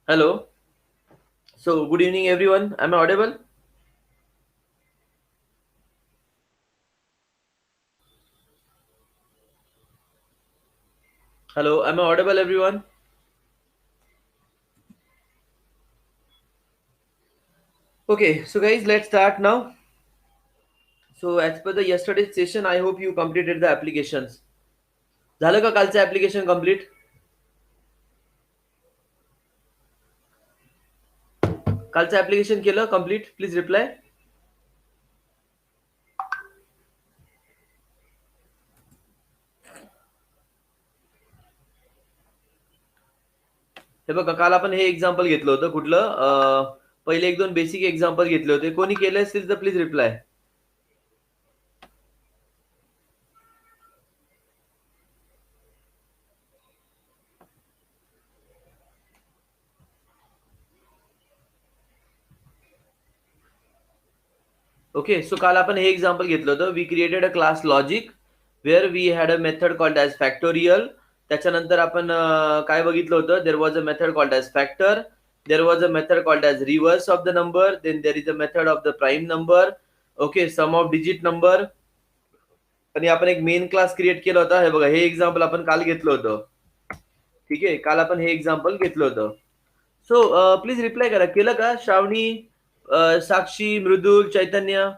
Hello. So, good evening, everyone. Am I audible? Hello. Am I audible, everyone? Okay. So, guys, let's start now. So, as per the yesterday's session, I hope you completed the applications. झालं का कालचं application complete? कालचं application केलं complete? Please reply. हे बघा, काल आपण हे एक्झाम्पल घेतलं होतं. कुठलं? पहिले एक दोन बेसिक एक्झाम्पल घेतले होते. कोणी केले असतील तर प्लीज रिप्लाय. ओके. सो काल आपण हे एक्झाम्पल घेतलं होतं. We created a class logic where we had a method called as factorial. त्याच्यानंतर आपण काय बघितलं होतं? There was a method called as factor. There was a method called as reverse of the number. Then there is a method of the prime number. Okay. Some of digit number. आणि आपण एक main class create केला होता. हे बघा, हे example आपण काल घेतलं होतं. ठीक आहे. काल आपण हे एक्झाम्पल घेतलं होतं. सो प्लीज रिप्लाय करा. केलं का? श्रावणी, साक्षी, मृदुल, चैतन्य.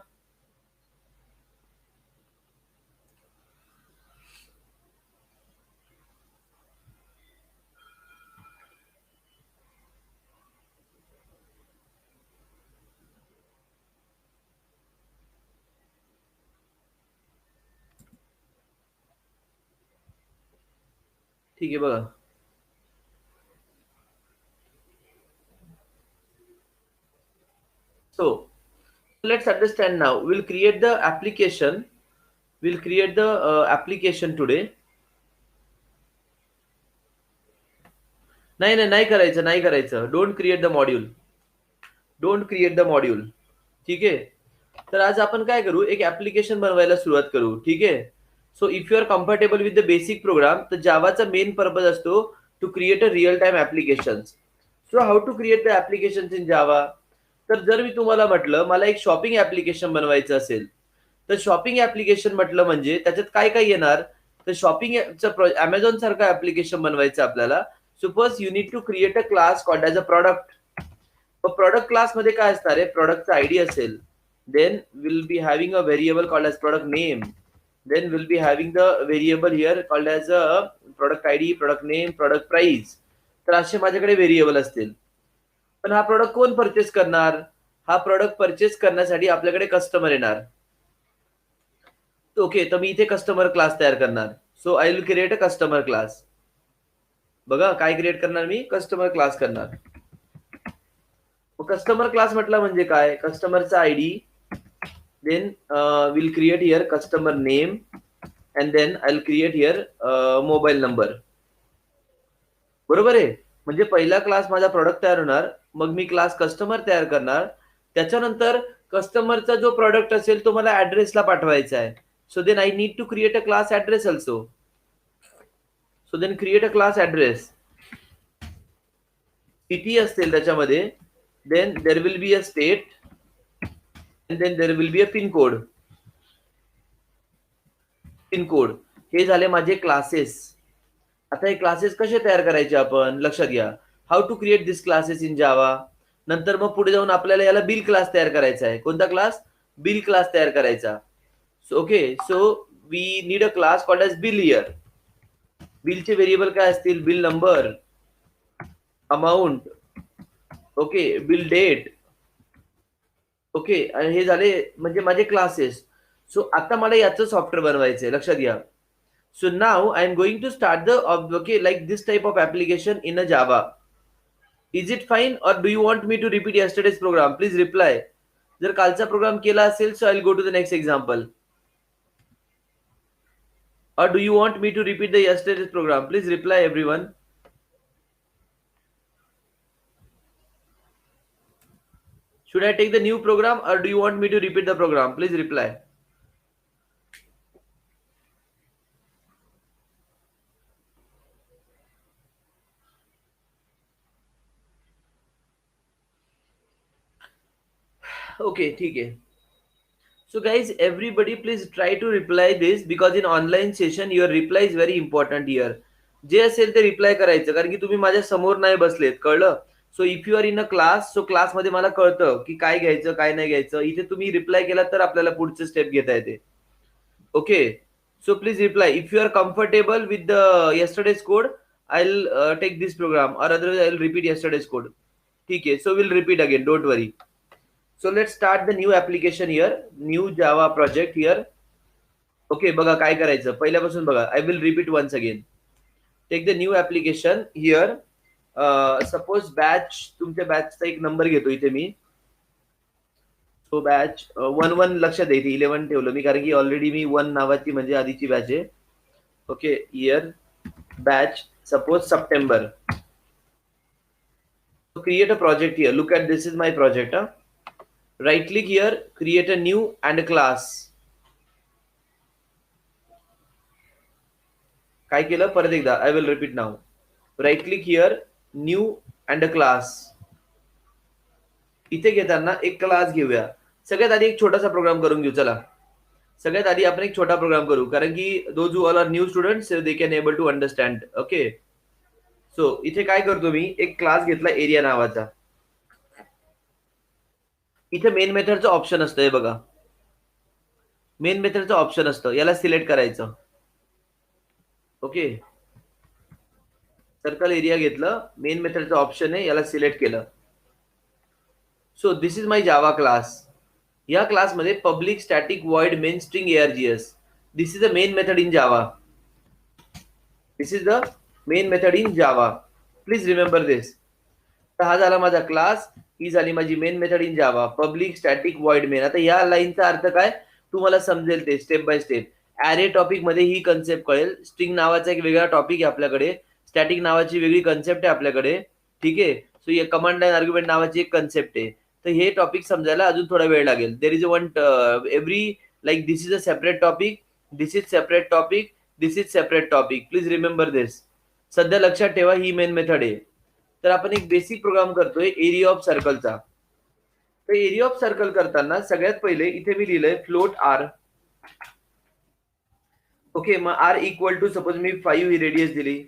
ठीक आहे बघा. So let's understand now. We'll create the application. We'll create the application today. नाही नाही नाही करायचं, नाही करायचं. Don't create the module. Don't create the module. ठीक आहे. तर आज आपण काय करू? एक ऍप्लिकेशन बनवायला सुरुवात करू. ठीक आहे. So if you are comfortable with the basic program, तर जावाचा मेन पर्पज असतो to create a real time application. So how to create the application in Java? तर जर मी तुम्हाला म्हटलं मला एक शॉपिंग ऍप्लिकेशन बनवायचं असेल, तर शॉपिंग ऍप्लिकेशन म्हटलं म्हणजे त्याच्यात काय काय येणार? तर शॉपिंगचं अमेझॉन सारखं ऍप्लिकेशन बनवायचं आपल्याला. Suppose you need to create a class called as a product. Product क्लासमध्ये काय असणार आहे? प्रॉडक्टचा आयडी असेल. Then will be having a variable called as product name. Then will be having the variable here called as a product ID, product name, product price. तर असे माझ्याकडे variable असतील. पण हा प्रॉडक्ट कोण परचेस करणार? हा प्रॉडक्ट परचेस करण्यासाठी आपल्याकडे कस्टमर येणार. ओके. तर मी इथे कस्टमर क्लास तयार करणार. So I will create a customer class. बघा काय क्रिएट करणार मी? कस्टमर क्लास करणार. कस्टमर क्लास म्हटलं म्हणजे काय? कस्टमरचा ID, then will create here customer name, and then I will create here mobile number. बरोबर आहे. म्हणजे पहिला क्लास माझा प्रॉडक्ट तयार होणार, मग मी क्लास कस्टमर तयार करणार. त्याच्यानंतर कस्टमरचा जो प्रॉडक्ट असेल तो मला ऍड्रेसला पाठवायचा आहे. So then I need to create a class address also. So then create a class address. City असतील त्याच्यामध्ये. Then there will be a state, and then there will be a pin code. Pincode. हे झाले माझे classes. आता हे classes कसे तयार करायचे आपण लक्षात घ्या. How to create this classes in Java. नंतर मग पुढे जाऊन आपल्याला याला बिल क्लास तयार करायचा आहे. कोणता क्लास? बिल क्लास तयार करायचा. Okay. So we need a class called as bill here. बिलचे व्हेरिएबल काय असतील? Bill number, amount, okay, bill date. Okay. आणि हे झाले म्हणजे माझे क्लासेस. सो आता मला याचं सॉफ्टवेअर बनवायचं आहे. लक्षात घ्या. So now I am going to start the okay, like this type of application in a Java. Is it fine or do you want me to repeat yesterday's program? Please reply. जर कालचा programme केला असेल, so I'll go to the next example. Or do you want me to repeat the yesterday's program? Please reply everyone. Should I take the new program or do you want me to repeat the program? Please reply. Okay ठीक आहे. So guys, everybody please try to reply this because in online session your reply is very important here. जे असेल ते reply करायचं, कारण की तुम्ही माझ्या समोर नाही बसलेत, कळलं? So if you are in a class, so क्लासमध्ये मला कळतं की काय घ्यायचं काय नाही घ्यायचं. इथे तुम्ही रिप्लाय केला तर आपल्याला पुढचे स्टेप घेता येते. Okay, so please reply if you are comfortable with the yesterday's code. I'll take this program or otherwise I'll repeat yesterday's code. ठीक आहे, so we'll repeat again, don't worry. So let's start the new application here, new Java project here. Okay, बघा काय करायचं पहिल्यापासून बघा. I will repeat once again. Take the new application here. Suppose batch, तुमच्या बॅचचा एक number घेतो इथे मी. So batch 1 लक्षात येते, 11 ठेवलं मी कारण की ऑलरेडी मी 1 नावाची म्हणजे आधीची बॅच आहे. Okay, year batch, suppose September. So create a project here. Look at this is my project. Right click here, create a new and a class. काय केलं परत एकदा, I will repeat now. Right click here, new and a class. इथे घेताना एक class घेऊया. सगळ्यात आधी एक छोटासा प्रोग्राम करून घेऊ. चला सगळ्यात आधी आपण एक छोटा प्रोग्राम करू, कारण की those who all are new students they can able to understand. Okay, so इथे काय करतो मी, एक क्लास घेतला एरिया नावाचा. इथे मेन मेथडचं ऑप्शन असतं, हे बघा मेन मेथडचं ऑप्शन असतं, याला सिलेक्ट करायचं. ओके, सर्कल एरिया घेतलं, मेन मेथडचं ऑप्शन आहे, याला सिलेक्ट केलं. So this is my Java class. या क्लासमध्ये public static void main string ARGS. This is the main method in Java. This is the main method in Java. Please remember this. तर हा झाला माझा class, ही झाली माझी main method in Java, public static void main. आता या लाईनचा अर्थ काय तुम्हाला समजेल ते step by step. Array topic मध्ये ही कन्सेप्ट कळेल. स्ट्रिंग नावाचा एक वेगळा टॉपिक आहे आपल्याकडे, स्टॅटिक नावाची वेगळी कन्सेप्ट आहे आपल्याकडे. ठीक आहे, सो या कमांड लाईन आर्ग्युमेंट नावाची एक कन्सेप्ट आहे. तर हे टॉपिक समजायला अजून थोडा वेळ लागेल. There is one every like this is a separate topic, this is separate topic, this is separate topic. Please remember this. सध्या लक्षात ठेवा ही मेन मेथड आहे. तर आपण एक बेसिक प्रोग्राम करतोय एरिया ऑफ सर्कलचा. तर एरिया ऑफ सर्कल करताना सगळ्यात पहिले इथे मी लिहिलंय फ्लोट आर. ओके, मग आर इक्वल टू सपोज मी 5 ही रेडियस दिली.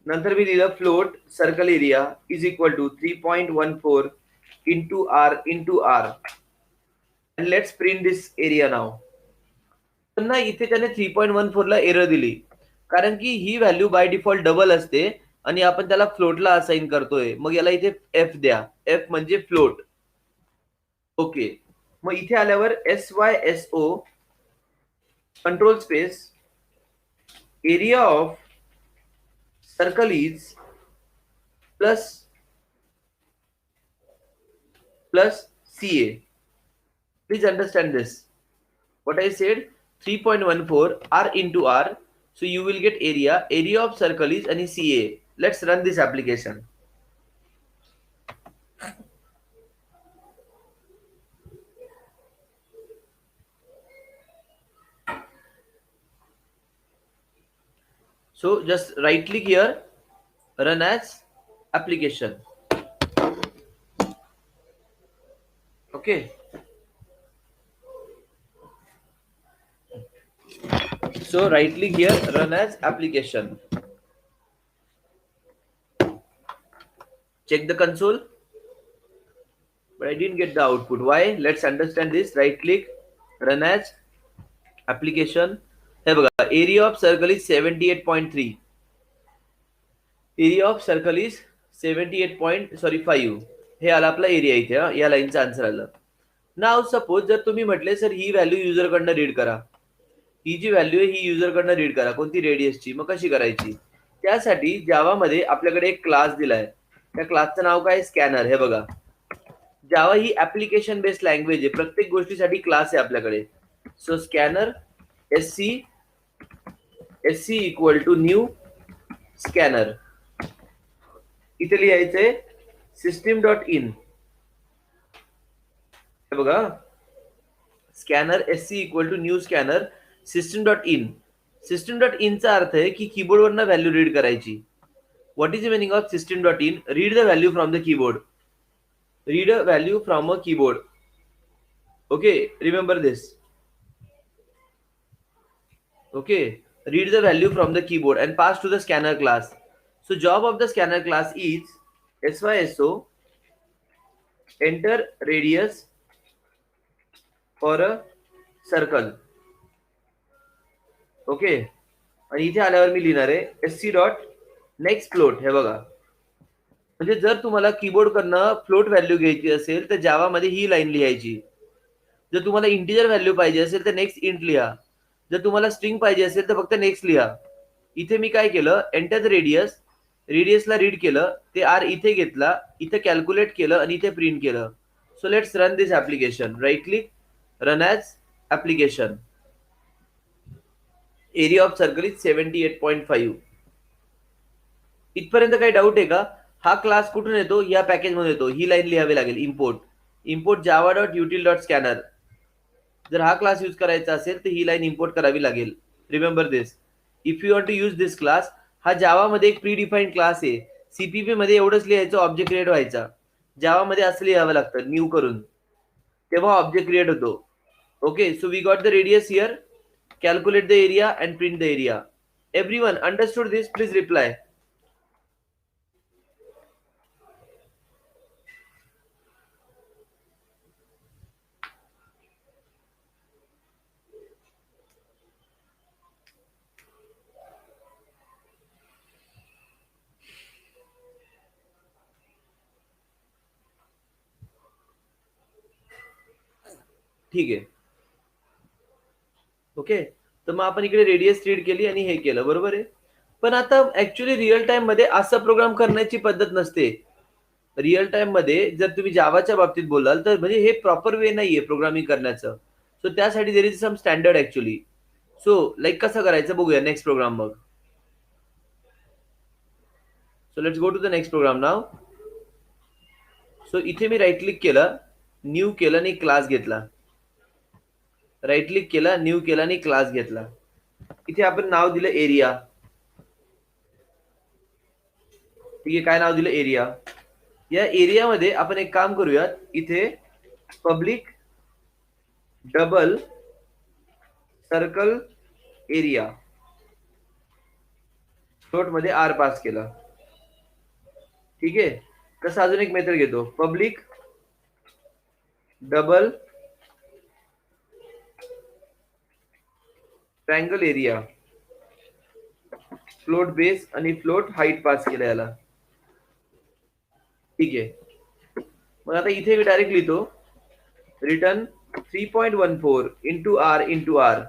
नंतर मी लिहिलं float circle area is equal to 3.14 into R into R. And let's print this area now. पुन्हा इथे त्याने 3.14 ला एरर दिली, कारण की ही व्हॅल्यू बाय डिफॉल्ट डबल असते आणि आपण त्याला फ्लोटला असाइन करतोय. मग याला इथे एफ द्या, एफ म्हणजे फ्लोट. ओके, मग इथे आल्यावर SYSO control space area of circle is plus CA. Please understand this. What I said, 3.14 R into R. So you will get area. Area of circle is any CA. Let's run this application. So just right click here, run as application. Okay. So right click here, run as application. Check the console. But I didn't get the output. Why? Let's understand this. Right click, run as application. हे बघा, area of circle is 78.3. Area of circle is 5. हे आला आपला area इथे. या लाईनचा answer आलं. नाव suppose जर तुम्ही म्हटले सर ही व्हॅल्यू युजर कडनं रीड करा, ही जी व्हॅल्यू आहे ही युजर कडनं रीड करा, कोणती रेडियसची, मग कशी करायची? त्यासाठी जावा मध्ये आपल्याकडे एक क्लास दिलाय. त्या क्लासचं नाव काय? स्कॅनर. हे बघा, जावा ही ऍप्लिकेशन बेस्ड लँग्वेज आहे, प्रत्येक गोष्टीसाठी क्लास आहे आपल्याकडे. So scanner SC equal to new scanner. इथे लिहायचंय system.in. हे बघा, scanner SC equal to new scanner system.in. system.in चा अर्थ आहे की कीबोर्डवरनं व्हॅल्यू रीड करायची. What is the meaning of system.in? Read the value from the keyboard. Read a value from a keyboard. Okay, remember this. Okay, read the value from the keyboard and pass to the scanner class. So job of the scanner class is SYSO, enter radius for a circle. Okay, आणि इथे आल्यावर मी लिहिणार आहे SC dot next float. हे बघा, म्हणजे जर तुम्हाला कीबोर्ड कडनं फ्लोट व्हॅल्यू घ्यायची असेल तर जावा मध्ये ही लाईन लिहायची. जर तुम्हाला इंटिजर व्हॅल्यू पाहिजे असेल तर नेक्स्ट इंट लिहा. जर तुम्हाला स्ट्रिंग पाहिजे असेल तर फक्त नेक्स्ट लिहा. इथे मी काय केलं, एंटर द रेडियस, रेडियसला रीड केलं, ते आर इथे घेतला, इथे कॅल्क्युलेट केलं आणि इथे प्रिंट केलं. So let's run this application. Right click, run as application. Area of circle is 78.5. इथपर्यंत काही डाऊट आहे का? हा क्लास कुठून येतो? या पॅकेज मध्ये येतो. ही लाईन लिहावी लागेल, import Java dot util dot scanner. जर हा क्लास यूज करायचा असेल तर ही लाईन इम्पोर्ट करावी लागेल. Remember this. If you want to use this class, हा जावा मध्ये एक प्री डिफाईन्ड क्लास आहे. सीपीपी मध्ये एवढंच लिहायचं, ऑब्जेक्ट क्रिएट व्हायचा. जावा मध्ये असं लिहावं लागतं न्यू करून, तेव्हा ऑब्जेक्ट क्रिएट होतो. Okay, so we got the radius here. Calculate the area and print the area. Everyone understood this? Please reply. ठीक आहे. ओके, तर मग आपण इकडे रेडियस रीड केली आणि हे केलं, बरोबर आहे. पण आता ऍक्च्युली रिअल टाइम मध्ये असं प्रोग्राम करण्याची पद्धत नसते. रिअल टाइम मध्ये जर तुम्ही जावाच्या बाबतीत बोलाल तर म्हणजे हे प्रॉपर वे नाहीये प्रोग्रामिंग करण्याचं. सो त्यासाठी there is some standard actually. So like कसं करायचं बघूया नेक्स्ट प्रोग्राम मग. So let's go to the next program नाव. सो इथे मी राईट क्लिक केलं, न्यू केलं आणि क्लास घेतला. राईट क्लिक केला, न्यू केला आणि क्लास घेतला. इथे आपण नाव दिलं एरिया. ठीक आहे, काय नाव दिलं? एरिया. या एरियामध्ये आपण एक काम करूयात, इथे public double circle area float मध्ये आर पास केला. ठीक आहे, कसं अजून एक मेथड घेतो, public double triangle area float base आणि फ्लोट हाईट पास केला याला. ठीक आहे, मग आता इथे मी डायरेक्ट लिहितो return 3.14 into R into R.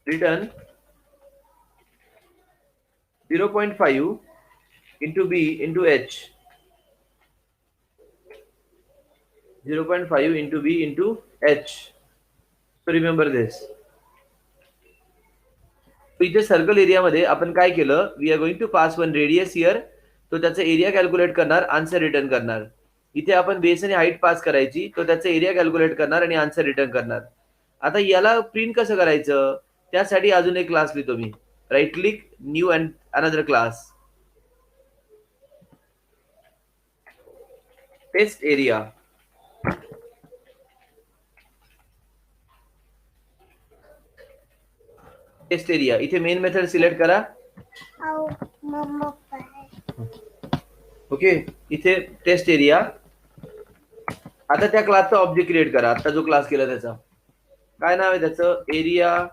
Return 0.5 into B into H. 0.5 into B into H. So remember this. इथे सर्कल एरियामध्ये आपण काय केलं, we are going to pass one radius here. तो त्याचा एरिया कॅल्क्युलेट करणार, आन्सर रिटर्न करणार. इथे आपण बेस आणि हाईट पास करायची, तो त्याचा एरिया कॅल्क्युलेट करणार आणि आन्सर रिटर्न करणार. आता याला प्रिंट कसं करायचं, त्यासाठी अजून एक क्लास लिहितो मी. Right click, new and another class, test area. Test area, इथे मेन मेथड सिलेक्ट करा. ओके, इथे टेस्ट एरिया. आता त्या क्लासचा ऑब्जेक्ट क्रिएट करा. आता जो क्लास केला त्याचा काय नाव आहे त्याचं, area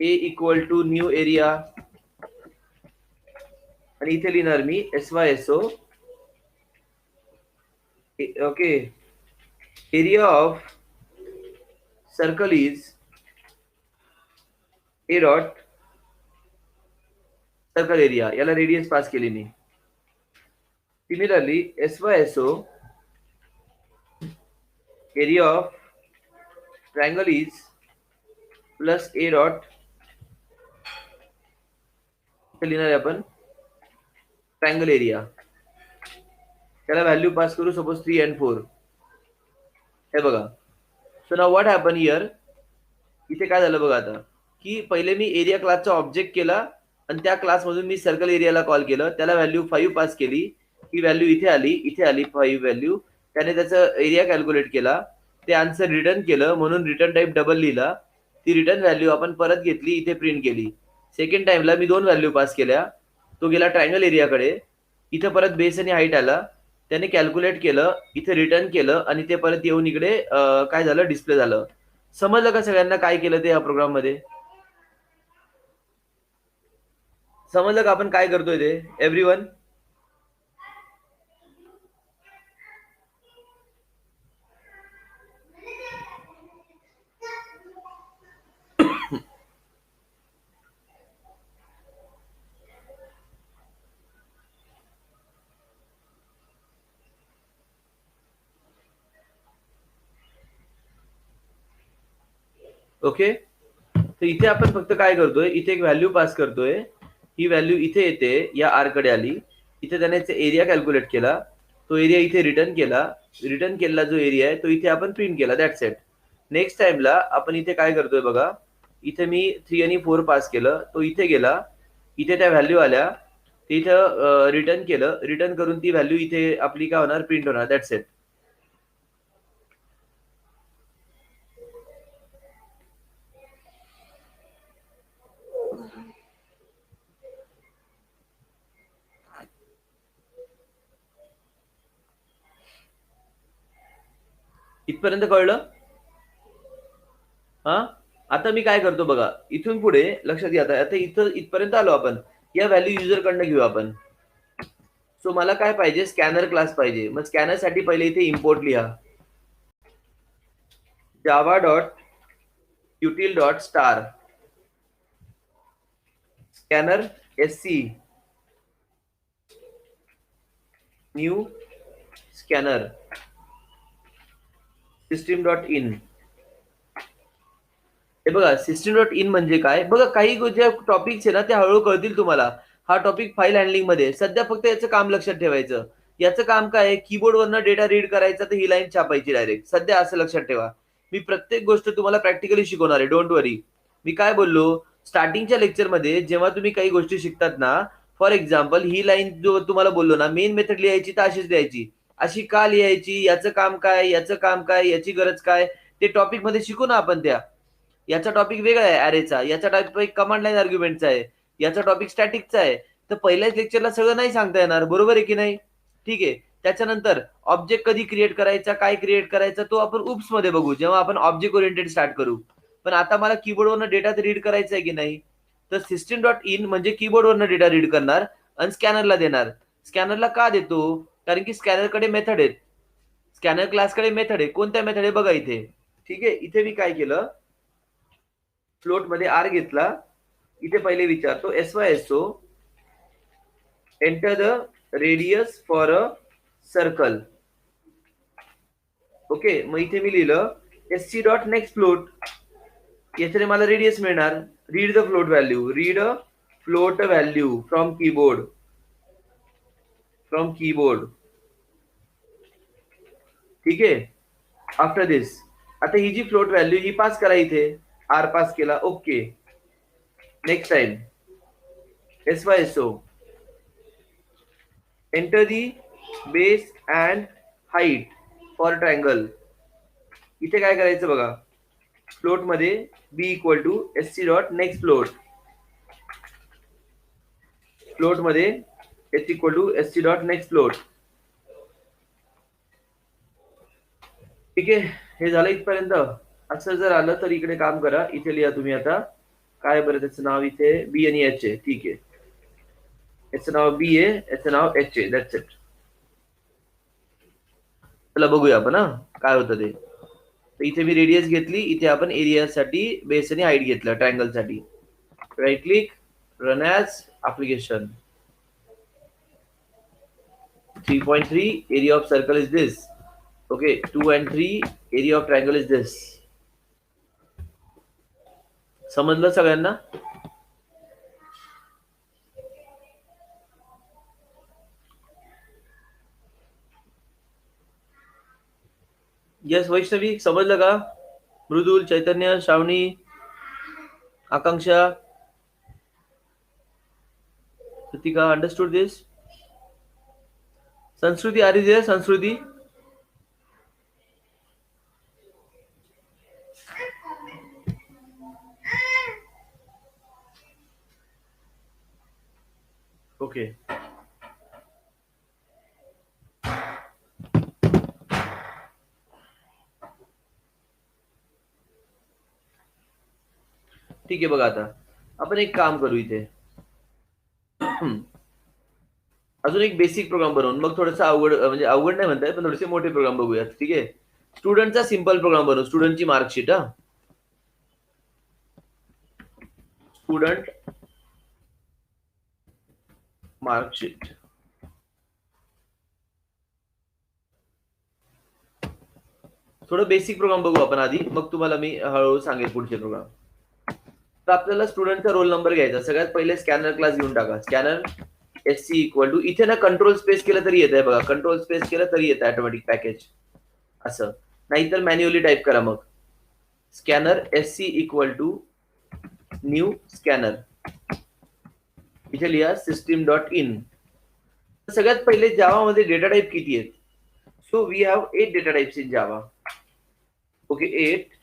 A equal to new area. आणि इथे लिहिणार मी SYSO. Okay, area of circle is A dot circle area. याला रेडियस पास केली मी. Similarly SYSO area of triangle is plus A dot लिहिणार आहे आपण ट्रायंगल एरिया. त्याला व्हॅल्यू पास करू, सपोज 3 and 4. हे बघा. So now what happen here. इथे काय झालं बघा आता, की पहिले मी एरिया क्लासचा ऑब्जेक्ट केला आणि त्या क्लासमधून मी सर्कल एरियाला कॉल केलं, त्याला व्हॅल्यू 5 पास केली. ही व्हॅल्यू इथे आली 5 व्हॅल्यू. त्याने त्याचा एरिया कॅल्क्युलेट केला, ते आन्सर रिटर्न केलं, म्हणून रिटर्न टाईप डबल लिहिला. ती रिटर्न व्हॅल्यू आपण परत घेतली, इथे प्रिंट केली. सेकंड टाइमला मी 2 व्हॅल्यू पास केल्या. तो गेला ट्रायंगल एरियाकडे, इथं परत बेस आणि हाईट आला, त्याने कॅल्क्युलेट केलं, इथे रिटर्न केलं आणि ते परत येऊन इकडे काय झालं, डिस्प्ले झालं. समजलं का सगळ्यांना काय केलं ते या प्रोग्राम मध्ये? समजलं का आपण काय करतोय ते एव्हरीवन? ओके, तर इथे आपण फक्त काय करतोय, इथे एक व्हॅल्यू पास करतोय. ही व्हॅल्यू इथे येते, या आर कडे आली, इथे त्याने एरिया कॅल्क्युलेट केला, तो एरिया इथे रिटर्न केला. रिटर्न केलेला जो एरिया आहे तो इथे आपण प्रिंट केला. That's it. नेक्स्ट टाइमला आपण इथे काय करतोय बघा, इथे मी 3 आणि 4 पास केलं, तो इथे गेला, इथे त्या व्हॅल्यू आल्या, इथं रिटर्न केलं, रिटर्न करून ती व्हॅल्यू इथे आपली काय होणार, प्रिंट होणार. That's it. इथपर्यंत कळलं? हा, आता मी काय करतो बघा, इथून पुढे लक्षात घ्या. आता इथं इथपर्यंत आलो आपण, या व्हॅल्यू युजर कडनं घेऊ आपण. सो मला काय पाहिजे, स्कॅनर क्लास पाहिजे. मग स्कॅनर साठी पहिले इथे इम्पोर्ट लिहा, Java dot util dot star scanner SC new scanner system dot in. हे बघा, सिस्टीम डॉट इन म्हणजे काय बघा, काही ज्या टॉपिक्स आहे ना ते हळूहळू कळतील तुम्हाला. हा टॉपिक फाईल हँडलिंग मध्ये, सध्या फक्त याचं काम लक्षात ठेवायचं. याचं काम काय आहे, कीबोर्ड वरनं डेटा रीड करायचा, तर ही लाईन छापायची डायरेक्ट. सध्या असं लक्षात ठेवा, मी प्रत्येक गोष्ट तुम्हाला प्रॅक्टिकली शिकवणार आहे, डोंट वरी. मी काय बोललो स्टार्टिंगच्या लेक्चरमध्ये, जेव्हा तुम्ही काही गोष्टी शिकतात ना, फॉर एक्झाम्पल ही लाईन जो तुम्हाला बोललो ना, मेन मेथड लिहायची तर अशीच लिहायची. अशी का लिहायची, याचं काम काय, याचं काम काय, याची गरज काय, ते टॉपिक मध्ये शिकू ना आपण. याचा टॉपिक वेगळा आहे अरेचा, याचा टॉपिक कमांड लाईन आर्ग्युमेंटचा आहे, याचा टॉपिक स्टॅटिकचा आहे. तर पहिल्याच लेक्चरला सगळं नाही सांगता येणार, बरोबर आहे की नाही? ठीक आहे. त्याच्यानंतर ऑब्जेक्ट कधी क्रिएट करायचा, काय क्रिएट करायचा, तो आपण उप्स मध्ये बघू, जेव्हा आपण ऑब्जेक्ट ओरिएंटेड स्टार्ट करू. पण आता मला कीबोर्डवरनं डेटा रीड करायचा आहे की नाही, तर सिस्टीम डॉट इन म्हणजे कीबोर्डवरनं डेटा रीड करणार आणि स्कॅनरला देणार. स्कॅनरला का देतो, कारण की स्कॅनरकडे मेथड आहेत, स्कॅनर क्लासकडे मेथड आहे. कोणत्या मेथड आहे बघा इथे. ठीक आहे, इथे मी काय केलं, फ्लोट मध्ये आर घेतला, इथे पहिले विचारतो SYSO enter the radius for a circle. Okay, मग इथे मी लिहिलं SC डॉट नेक्स्ट फ्लोट, याच्याने मला रेडियस मिळणार. Read the float value, read a float value from keyboard, ठीक आहे. आफ्टर दिस, आता ही जी फ्लोट व्हॅल्यू ही पास करा, इथे आर पास केला. Okay, next time SYSO enter the base and height for triangle. इथे काय करायचं बघा, फ्लोट मध्ये B equal to SC dot next float, float मध्ये H equal to SC dot next float. ठीक आहे, हे झालं इथपर्यंत. असं जर आलं तर इकडे काम करा, इथे लिहा तुम्ही आता काय बरं त्याचं नाव, इथे बी आणि एच आहे. ठीक आहे, याचं नाव बी आहे, याचं नाव एच आहे. That's it. चला बघूया आपण हा काय होतं ते. तर इथे मी रेडियस घेतली, इथे आपण एरियासाठी बेस आणि हाईट घेतलं ट्रायंगल साठी. Right click, run as application. 3.3 area of circle is this. Okay, 2 and 3 area of triangle is this. समजलं सगळ्यांना? यस वैष्णवी, समजलं का? मृदुल, चैतन्य, श्रावणी, आकांक्षा, कृतिका, अंडरस्टूड दिस? संस्कृती आर इज देअर. संस्कृती. ओके. ठीक आहे. बघा आता आपण एक काम करू इथे. अजून एक बेसिक प्रोग्राम बनवून मग थोडंसं अवघड, म्हणजे अवघड नाही म्हणताय, पण थोडेसे मोठे प्रोग्राम बघूयात. ठीक आहे. स्टुडंटचा सिंपल प्रोग्राम बनवू. स्टुडंटची मार्कशीट. Student marksheet. थोडं बेसिक प्रोग्राम बघू आपण आधी, मग तुम्हाला मी हळूहळू सांगेल पुढचे प्रोग्राम. तर आपल्याला स्टुडंटचा रोल नंबर घ्यायचा. सगळ्यात पहिले स्कॅनर क्लास घेऊन टाका. स्कॅनर SC इक्वल टू, इथे ना कंट्रोल स्पेस केलं तरी येत आहे बघा. कंट्रोल स्पेस केलं तरी येतं ऑटोमॅटिक पॅकेज असं, नाहीतर मॅन्युअली टाईप करा. मग scanner SC equal to new scanner, इथे लिहा सिस्टीम डॉट इन. सगळ्यात पहिले जावा मध्ये डेटा टाईप किती आहेत? So we have 8 data types in Java. Okay, 8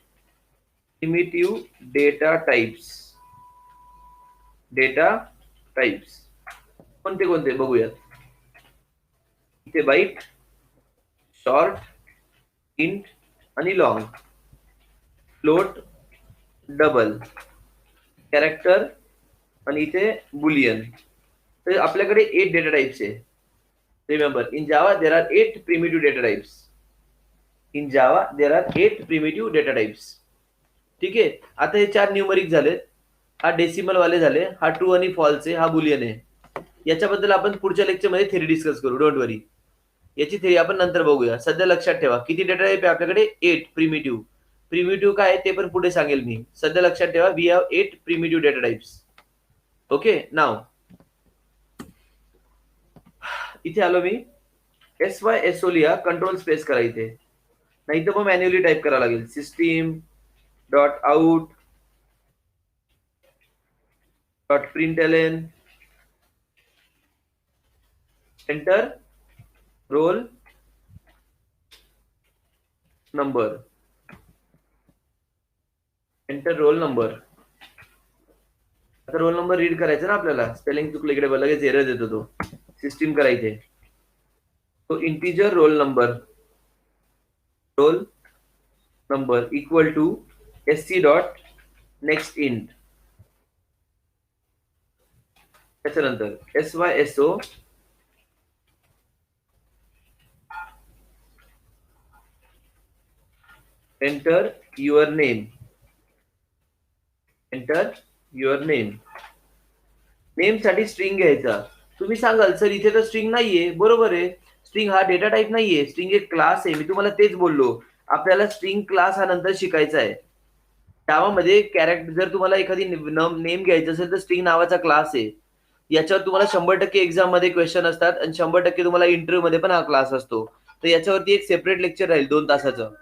primitive data types. Data types कोणते कोणते बघूयात. इथे बाईट, शॉर्ट, इंट आणि लॉंग, फ्लोट, डबल, कॅरेक्टर आणि इथे बुलियन. तर आपल्याकडे 8 डेटा टाइप्स आहे. Remember, in Java there are 8 primitive data types. In Java there are 8 primitive data types. ठीक आहे. आता हे 4 न्यूमरिक झाले, हा डेसिमल वाले झाले, हा ट्रू आणि फॉल्स आहे, हा बुलियन आहे. याच्याबद्दल आपण पुढच्या लेक्चरमध्ये थेरी डिस्कस करू. डोंट वरी, याची थेरी आपण नंतर बघूया. सध्या लक्षात ठेवा किती डेटा टाइप आहे आपल्याकडे? 8 प्रिमिटिव्ह. प्रिमिटिव्ह काय ते पण पुढे सांगेल मी. सध्या लक्षात ठेवा, we have 8 primitive data types. Okay. Now इथे आलो मी. SYSO लिहा, कंट्रोल स्पेस करा इथे, नाही तर मग मॅन्युअली टाईप करावं लागेल. System dot out dot println, enter roll number, enter roll number. आता रोल नंबर रीड करायचा ना आपल्याला. स्पेलिंग चुकलं इकडे लगेच एरर देतो तो. सिस्टीम करायचे तो integer roll number, roll number equal to SC dot next int. त्याच्यानंतर SYSO enter your name, enter your name. Name साठी स्ट्रिंग घ्यायचा. तुम्ही सांगाल सर इथे तर स्ट्रिंग नाहीये. बरोबर आहे, स्ट्रिंग हा डेटा टाइप नाहीये, स्ट्रिंग एक क्लास आहे. मी तुम्हाला तेच बोललो, आपल्याला स्ट्रिंग क्लास हा नंतर शिकायचा आहे. त्यामध्ये कॅरेक्टर, जर तुम्हाला एखादी नेम घ्यायचं असेल तर स्ट्रिंग नावाचा क्लास आहे. याच्यावर तुम्हाला 100% एक्झाम मध्ये क्वेश्चन असतात आणि 100% तुम्हाला इंटरव्ह्यू मध्ये पण हा क्लास असतो. तर याच्यावरती एक सेपरेट लेक्चर राहील 2 तासाचं.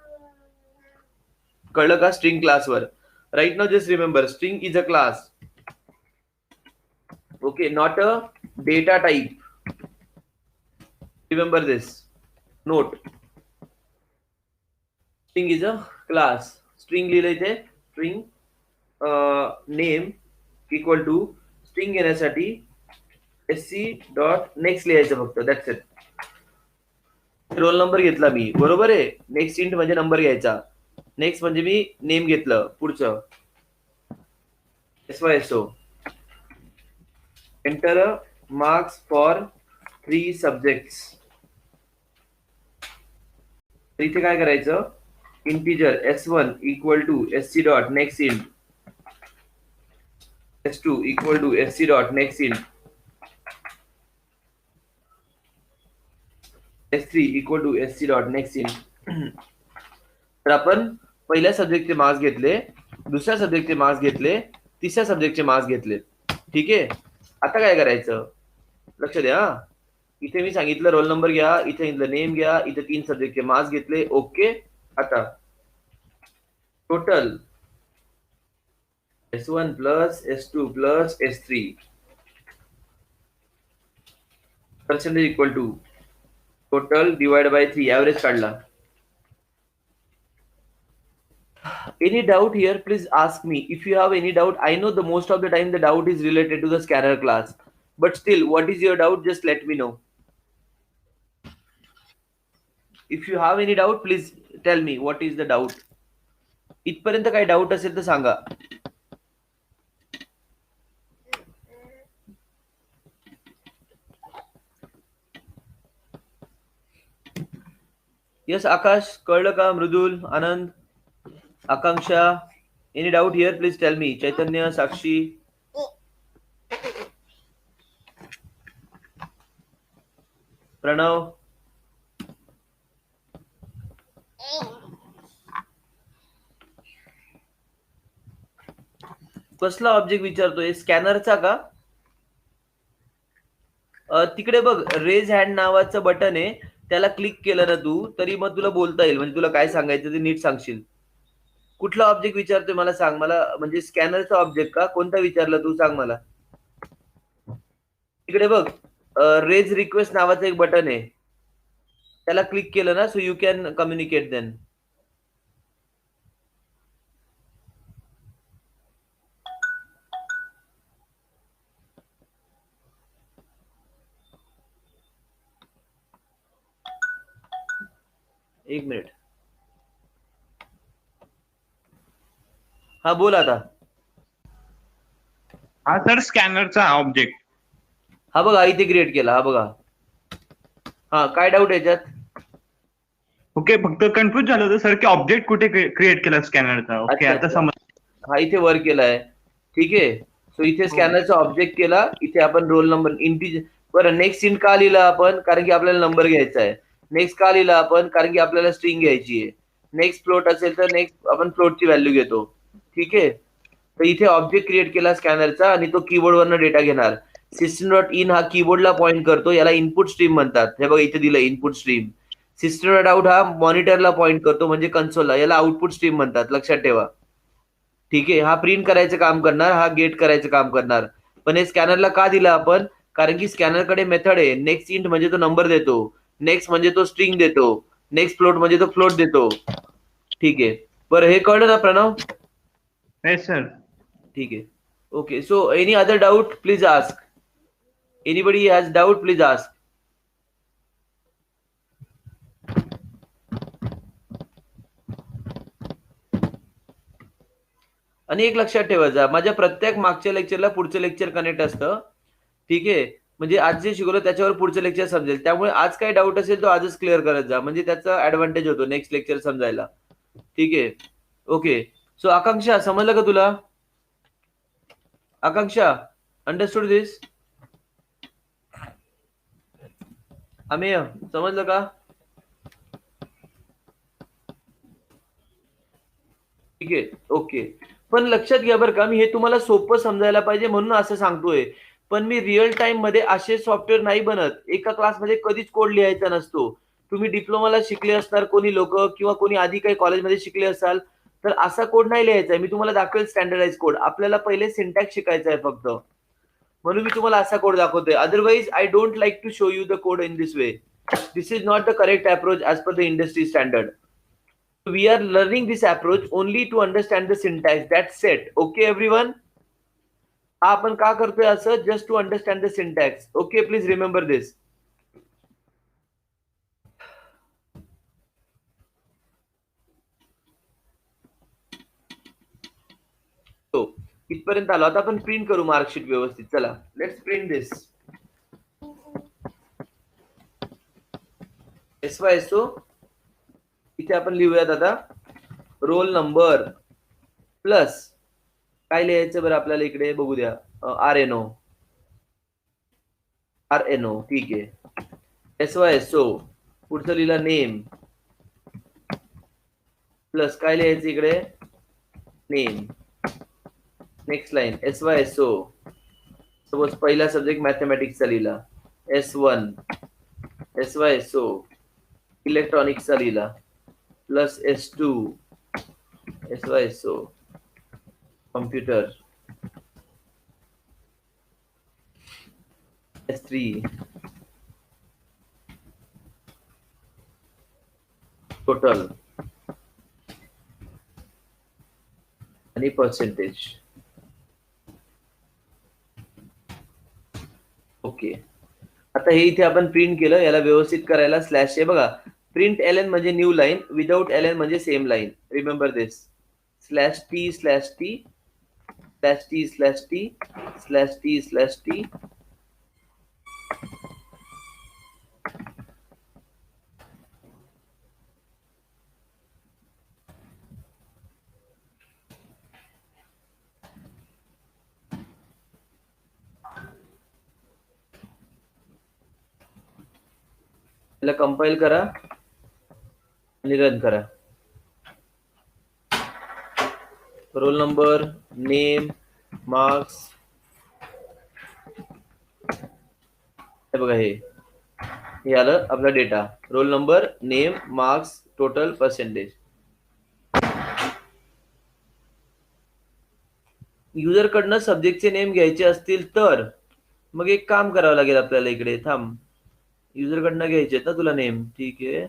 कळलं का? स्ट्रिंग क्लासवर. Right now just remember, string is a class. Okay, not a data type. Remember this. Note. String is a class. String लिहिलं इथे. String name equal to string घेण्यासाठी SC डॉट नेक्स्ट लिहायचं फक्त. That's it. रोल नंबर घेतला मी, बरोबर आहे. Next int म्हणजे नंबर घ्यायचा. नेक्स्ट म्हणजे मी नेम घेतलं. पुढचं SYSO enter marks for 3 subjects. इथे काय करायचं? Integer S1 equal to SC dot next int, S2 equal to SC dot next int, S3 equal to SC dot next int. तर आपण पहिल्या सब्जेक्टचे मार्क्स घेतले, दुसऱ्या सब्जेक्टचे मार्क्स घेतले, तिसऱ्या सब्जेक्टचे मार्क्स घेतले. ठीक आहे. आता काय करायचं? लक्ष द्या. इथे मी सांगितलं रोल नंबर घ्या, इथे सांगितलं नेम घ्या, इथे 3 सब्जेक्टचे मार्क्स घेतले. ओके. आता total S1 plus S2 plus S3 percentage equal to total divide by 3 average काढला. Any doubt here, please ask me. If you have any doubt, I know the most of the time the doubt is related to the scanner class. But still, what is your doubt? Just let me know. If you have any doubt, please tell me what is the doubt. इथपर्यंत काही doubt असेल तर सांगा. Yes Akash, कळलं का? Mridul, Anand, Akanksha, any doubt here please tell me. Chaitanya, Sakshi, Pranav, कसला object विचारतोय? स्कॅनरचा का? तिकडे बघ रेज हँड नावाचं बटन आहे, त्याला क्लिक केलं ना तू तरी मग तुला बोलता येईल. म्हणजे तुला काय सांगायचं ते नीट सांगशील. कुठला ऑब्जेक्ट विचारतोय मला सांग. मला म्हणजे स्कॅनरचा ऑब्जेक्ट का कोणता विचारला तू सांग मला. तिकडे बघ रेज रिक्वेस्ट नावाचं एक बटन आहे, त्याला क्लिक केलं ना so you can communicate then. एक मिनिट. हा बोल आता. हा सर स्कॅनरचा ऑब्जेक्ट. हा बघा इथे क्रिएट केला. हा बघा. हा काय डाऊट याच्यात? ओके, फक्त कन्फ्युज झालं होतं सर की ऑब्जेक्ट कुठे क्रिएट केला स्कॅनरचा. ओके आता समज. हा इथे वर केलाय. ठीक आहे. सो इथे स्कॅनरचा ऑब्जेक्ट केला. इथे आपण रोल नंबर इंटीजर. बरं नेक्स्ट इंट का लिहिला आपण? कारण की आपल्याला नंबर घ्यायचा आहे. नेक्स्ट का लिहिला आपण? कारण की आपल्याला स्ट्रिंग घ्यायची आहे. नेक्स्ट फ्लोट असेल तर नेक्स्ट आपण फ्लोटची व्हॅल्यू घेतो. ठीक आहे. तर इथे ऑब्जेक्ट क्रिएट केला स्कॅनरचा आणि तो कीबोर्डवरनं डेटा घेणार. सिस्टम डॉट इन हा कीबोर्डला पॉइंट करतो, याला इनपुट स्ट्रीम म्हणतात. हे बघा इथे दिलं input stream. System dot out हा मॉनिटरला पॉइंट करतो म्हणजे कन्सोलला, याला आउटपुट स्ट्रीम म्हणतात. लक्षात ठेवा. ठीक आहे. हा प्रिंट करायचं काम करणार, हा गेट करायचं काम करणार. पण हे स्कॅनरला का दिलं आपण? कारण की स्कॅनरकडे मेथड आहे. नेक्स्ट इंट म्हणजे तो नंबर देतो, नेक्स्ट म्हणजे तो स्ट्रिंग देतो, नेक्स्ट फ्लोट म्हणजे तो फ्लोट देतो. ठीक आहे. बरं हे कळलं ना प्रणव? Yes sir. ठीक आहे. Okay. So any other doubt please ask. Anybody has doubt please ask. आणि एक लक्षात ठेवायचा, माझ्या प्रत्येक मागच्या लेक्चरला पुढचं लेक्चर कनेक्ट असतं. ठीक आहे. म्हणजे आज जे शिकवलं त्याच्यावर पुढचं लेक्चर समजेल. त्यामुळे आज काही डाऊट असेल तो आजच क्लिअर करत जा, म्हणजे त्याचा ऍडव्हान्टेज होतो नेक्स्ट लेक्चर समजायला. ठीक आहे. ओके. सो आकांक्षा समजलं का तुला? आकांक्षा अंडरस्टूड दिस? अमेय समजलं का? ठीक आहे. ओके. पण लक्षात घ्या बरं का, मी हे तुम्हाला सोपं समजायला पाहिजे म्हणून असं सांगतोय. पण मी रिअल टाइम मध्ये असे सॉफ्टवेअर नाही बनत. एका क्लासमध्ये कधीच कोड लिहायचा नसतो. तुम्ही डिप्लोमाला शिकले असणार कोणी लोक, किंवा कोणी आधी काही कॉलेजमध्ये शिकले असाल तर असा कोड नाही लिहायचा आहे. मी तुम्हाला दाखवेल स्टँडर्डाइज कोड. आपल्याला पहिले सिंटॅक्स शिकायचा आहे फक्त, म्हणून मी तुम्हाला असा कोड दाखवतोय. Otherwise I don't like to show you the code in this way. This is not the correct approach as per the industry standard. We are learning this approach only to understand the syntax. That's it. Okay everyone? आपण का करतोय असं? Just to understand the syntax. Okay, please remember this. तो इथपर्यंत आलो. आता आपण print करू मार्कशीट व्यवस्थित. चला लेट्स प्रिंट दिस. SYSO इथे आपण लिहूयात आता रोल नंबर प्लस काय लिहायचं बरं आपल्याला इकडे बघू द्या. RNO. ठीक आहे. SYSO पुढचं लिहिला नेम प्लस काय लिहायचं इकडे? Name. Next line SYSO. Suppose पहिला सब्जेक्ट मॅथमॅटिक्सचा लिहिला S1. SYSO इलेक्ट्रॉनिक्सचा लिहिला plus S2. SYSO computer. S3 total आणि पर्सेंटेज. ओके, आता हे इथे आपण प्रिंट केलं. याला व्यवस्थित करायला स्लॅश आहे बघा. प्रिंट एल म्हणजे न्यू लाईन, विदाउट एल म्हणजे same line. Remember this. Slash T slash T slash T slash T slash T slash T. त्याला कंपाईल करा आणि रन करा. रोल नंबर, नेम, मार्क्स, हे बघा, हे आलं आपला data. Role number, name, marks, total, percentage. User कडनं सब्जेक्टचे नेम घ्यायचे असतील तर मग एक काम करावं लागेल आपल्याला. इकडे थांब, युजर कडनं घ्यायचे ना तुला नेम, ठीक आहे.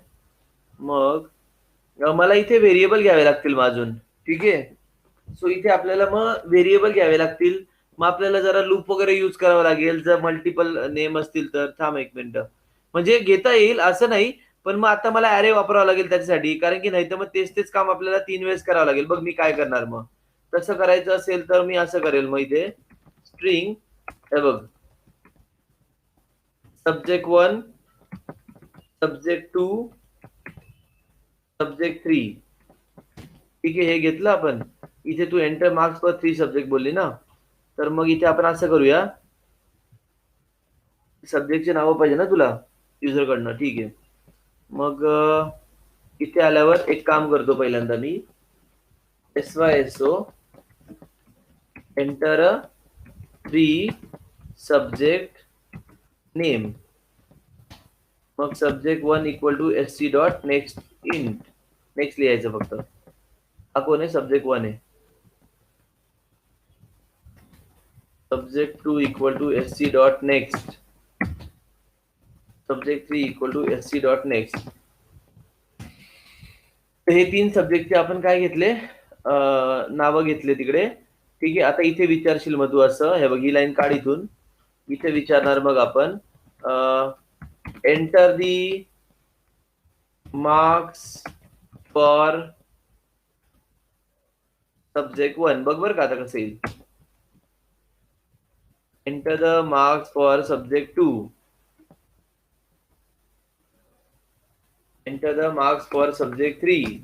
मग मला इथे व्हेरिएबल घ्यावे लागतील अजून, ठीक आहे. सो इथे आपल्याला मग व्हेरिएबल घ्यावे लागतील. मग आपल्याला जरा लूप वगैरे युज करावं लागेल जर मल्टिपल नेम असतील तर. थांब एक मिनिट, म्हणजे घेता येईल असं नाही, पण मग आता मला ऍरे वापरावं लागेल त्याच्यासाठी, कारण की नाही तर मग तेच काम आपल्याला 3 वेळेस करावं लागेल. बघ मी काय करणार. मग तसं करायचं असेल तर मी असं करेल. मग इथे स्ट्रिंग, हे बघ, सब्जेक्ट 1, सब्जेक्ट 2, सब्जेक्ट 3, ठीक आहे. हे घेतलं आपण. इथे तू एंटर मार्क्स फॉर 3 सब्जेक्ट बोलली ना, तर मग इथे आपण असं करूया. सब्जेक्टचे नावं पाहिजे ना तुला युजर कडनं, ठीक आहे. मग इथे आल्यावर एक काम करतो. पहिल्यांदा मी SYSO एंटर 3 सब्जेक्ट नेम. मग subject 1 equal to SC dot next int. Next लिहायचं फक्त. हा कोण आहे? सब्जेक्ट 1 आहे. Subject 2 equal to SC dot next. Subject 3 equal to SC dot next. हे 3 सब्जेक्टचे आपण काय घेतले? नावं घेतले तिकडे, ठीक आहे. आता इथे विचारशील मग तू असं, हे बघ, ही लाईन काढ इथून. इथे विचारणार मग आपण enter the marks for subject 1. बघ बरं का आता कसं येईल. Enter the marks for subject 2. Enter the marks for subject 3.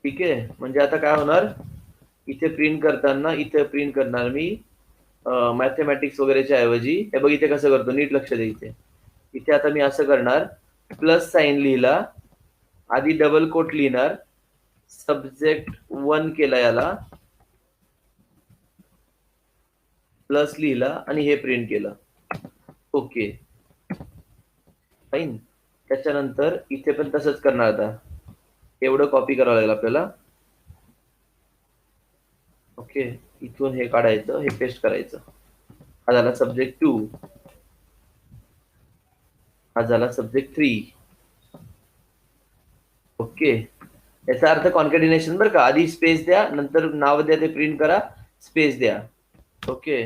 ठीक आहे. म्हणजे आता काय होणार, इथे प्रिंट करताना इथे प्रिंट करणार मी मॅथमॅटिक्स वगैरेच्या ऐवजी. हे बघ इथे कसं करतो, नीट लक्ष दे. इथे आता मी असं करणार, प्लस साइन लिहिला, आधी डबल कोट लिहिणार, सब्जेक्ट 1 केला, याला प्लस लिहिला आणि हे प्रिंट केलं. Okay, fine. त्याच्यानंतर इथे पण तसंच करणार. आता एवढं कॉपी करावं लागेल आपल्याला. ओके, इथून हे काढायचं, हे पेस्ट करायचं. हा झाला सब्जेक्ट 2, हा झाला सब्जेक्ट 3. ओके, याचा अर्थ कॉन्कॅटिनेशन बरं का. आधी स्पेस द्या, नंतर नाव द्या, ते प्रिंट करा, स्पेस द्या. ओके,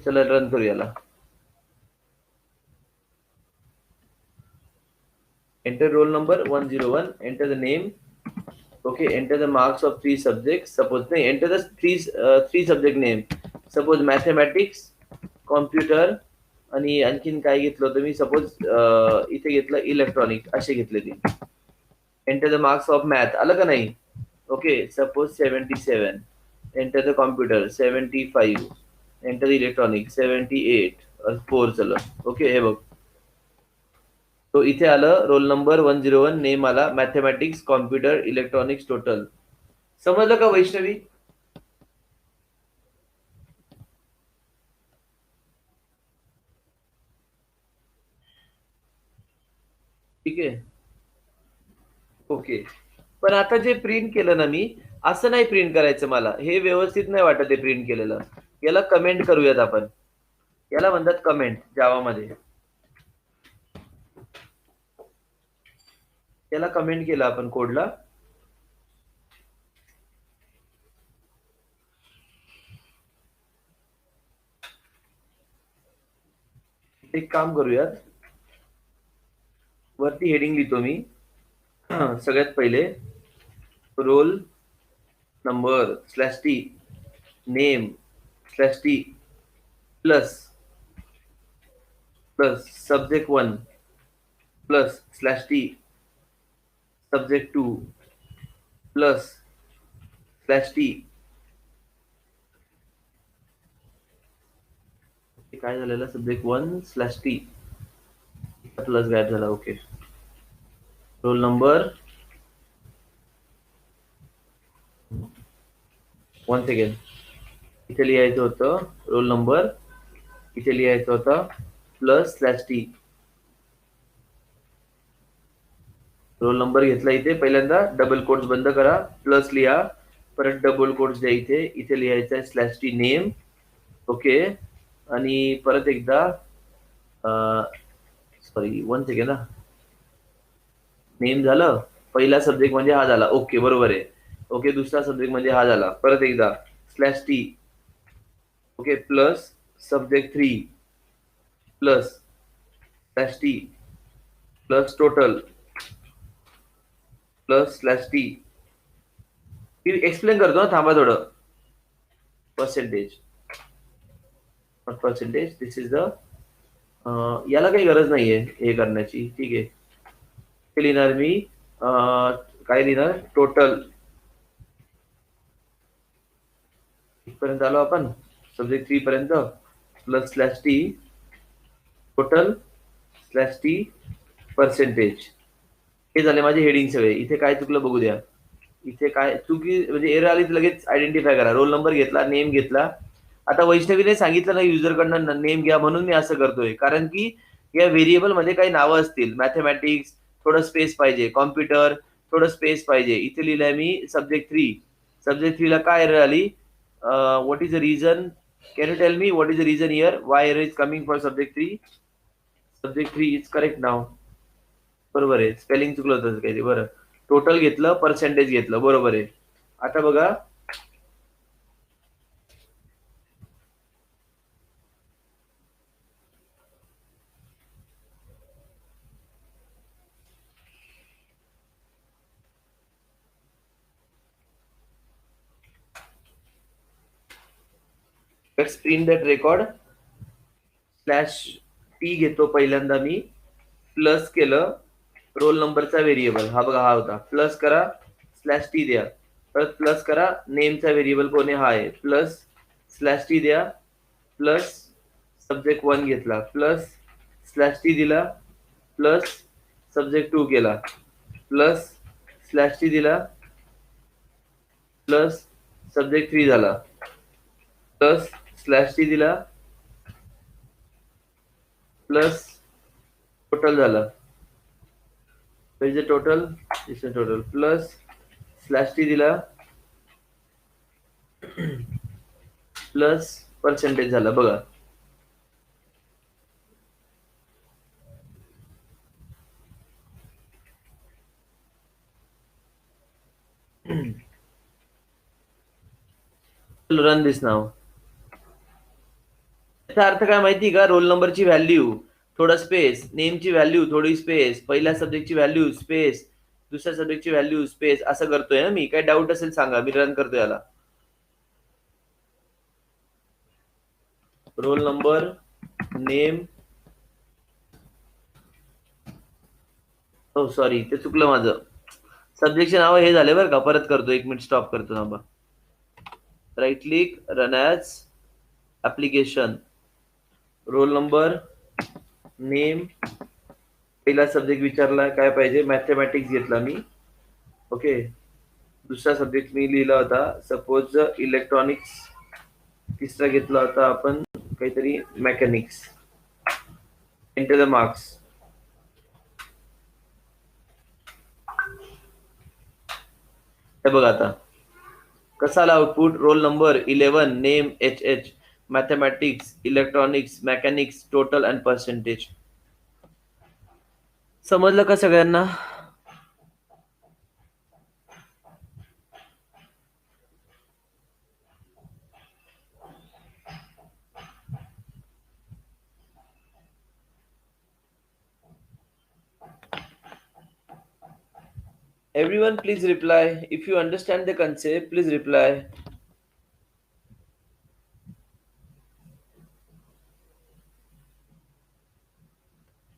चला रन करू याला. Enter roll number 101. Enter the name. Okay. Enter the marks of 3 subjects. Suppose no, enter the three subject name. Suppose mathematics, computer, आणि आणखीन काय घेतलं होतं मी. सपोज इथे घेतलं इलेक्ट्रॉनिक, असे घेतले ते. Enter the marks of math, आलं का नाही? Okay, suppose 77. Enter the computer 75. Enter the electronic 78 और 4. चला, ओके. हे बघ, तो इथे आलं रोल नंबर 101, नेम आला, मॅथमॅटिक्स, कॉम्प्युटर, इलेक्ट्रॉनिक्स, टोटल. समजलं का वैष्णवी? ठीक आहे. ओके. पण आता जे प्रिंट केलं ना मी, असं नाही प्रिंट करायचं मला. हे व्यवस्थित नाही वाटत आहे प्रिंट केलेलं. याला कमेंट करूयात आपण. याला म्हणतात कमेंट जावामध्ये. याला कमेंट केलं आपण कोडला. एक काम करूयात. वरती हेडिंग लिहितो मी. सगळ्यात पहिले roll number slash T name slash T plus subject 1 plus slash T subject 2 plus slash T. काय झालेलं सब्जेक्ट 1 स्लॅश टी प्लस गायब झाला. Okay. Roll number one second. इथे लिहायचं होतं रोल नंबर, इथे लिहायचं होतं plus slash T. Roll number घेतला इथे पहिल्यांदा, डबल कोट्स बंद करा, प्लस लिहा, परत डबल कोट्स द्या इथे लिहायचं आहे स्लॅश टी नेम. ओके. आणि परत एकदा सॉरी वन सेकंड ना. नेम झालं, पहिला सब्जेक्ट म्हणजे हा झाला. ओके बरोबर आहे. ओके. दुसरा सब्जेक्ट म्हणजे हा झाला. परत एकदा slash T. Okay. Plus subject 3 plus slash T plus total plus slash T. Explain करतो ना, थांबा थोडं. Percentage this is the. याला काही गरज नाहीये हे करण्याची. ठीक आहे. हे लिहिणार मी काय लिहिणार, टोटल पर्यंत आलो आपण, सब्जेक्ट 3 पर्यंत, plus slash T total slash T percentage. हे झाले माझे हेडिंग सगळे. इथे काय चुकलं बघू द्या. इथे काय चुकी म्हणजे एरर आली तर लगेच आयडेंटिफाय करा. रोल नंबर घेतला, नेम घेतला. आता वैष्णवीने सांगितलं ना युजरकडनं नेम घ्या, म्हणून मी असं करतोय. कारण की या व्हेरिएबल मध्ये काही नावं असतील, मॅथमॅटिक्स थोडं स्पेस पाहिजे, कॉम्प्युटर थोडं स्पेस पाहिजे. इथे लिहिलंय मी सब्जेक्ट 3. सब्जेक्ट 3 ला काय एरर आली, what is the reason, can you tell me what is the reason here, why error is coming for subject 3. Subject 3 is correct now. बरोबर आहे. स्पेलिंग चुकलं होतं काही. बरं. टोटल घेतलं, पर्सेंटेज घेतलं, बरोबर आहे. आता बघा let's print that record. Slash T घेतो पहिल्यांदा मी, प्लस केलं रोल नंबरचा व्हेरिएबल, हा बघा हा होता, प्लस करा स्लॅश टी द्या, परत प्लस करा नेमचा व्हेरिएबल कोणी हा आहे, प्लस स्लॅश टी द्या, प्लस सब्जेक्ट 1 घेतला, प्लस स्लॅश टी दिला, प्लस सब्जेक्ट 2 केला, प्लस स्लॅश टी दिला, प्लस सब्जेक्ट 3 झाला, प्लस स्लॅश टी दिला, प्लस टोटल झाला. Total total plus slash T दिला, प्लस पर्सेंटेज झाला. बघा रन दिस नाव. याचा अर्थ काय माहिती का, रोल नंबरची व्हॅल्यू थोडा स्पेस, नेमची व्हॅल्यू थोडी स्पेस, पहिल्या सब्जेक्टची व्हॅल्यू स्पेस, दुसऱ्या सब्जेक्टची व्हॅल्यू स्पेस, असं करतोय ना मी. काय डाऊट असेल सांगा, मी रन करतो याला. रोल नंबर नेम, हो सॉरी ते चुकलं माझं, सब्जेक्टचे नाव हे झाले बरं का. परत करतो, 1 मिनिट स्टॉप करतो थांबा. Right click, run as application, roll number name, पहिला सब्जेक्ट विचारला काय पाहिजे, मॅथमॅटिक्स घेतला मी. ओके. दुसरा सब्जेक्ट मी लिहिला होता सपोज इलेक्ट्रॉनिक्स, तिसरा घेतला होता आपण काहीतरी मेकॅनिक्स. Enter the marks. हे बघा आता कसं आला output, roll number 11, name HH, mathematics, electronics, mechanics, total and percentage. समजलं का सगळ्यांना? Everyone please reply. If you understand the concept, please reply.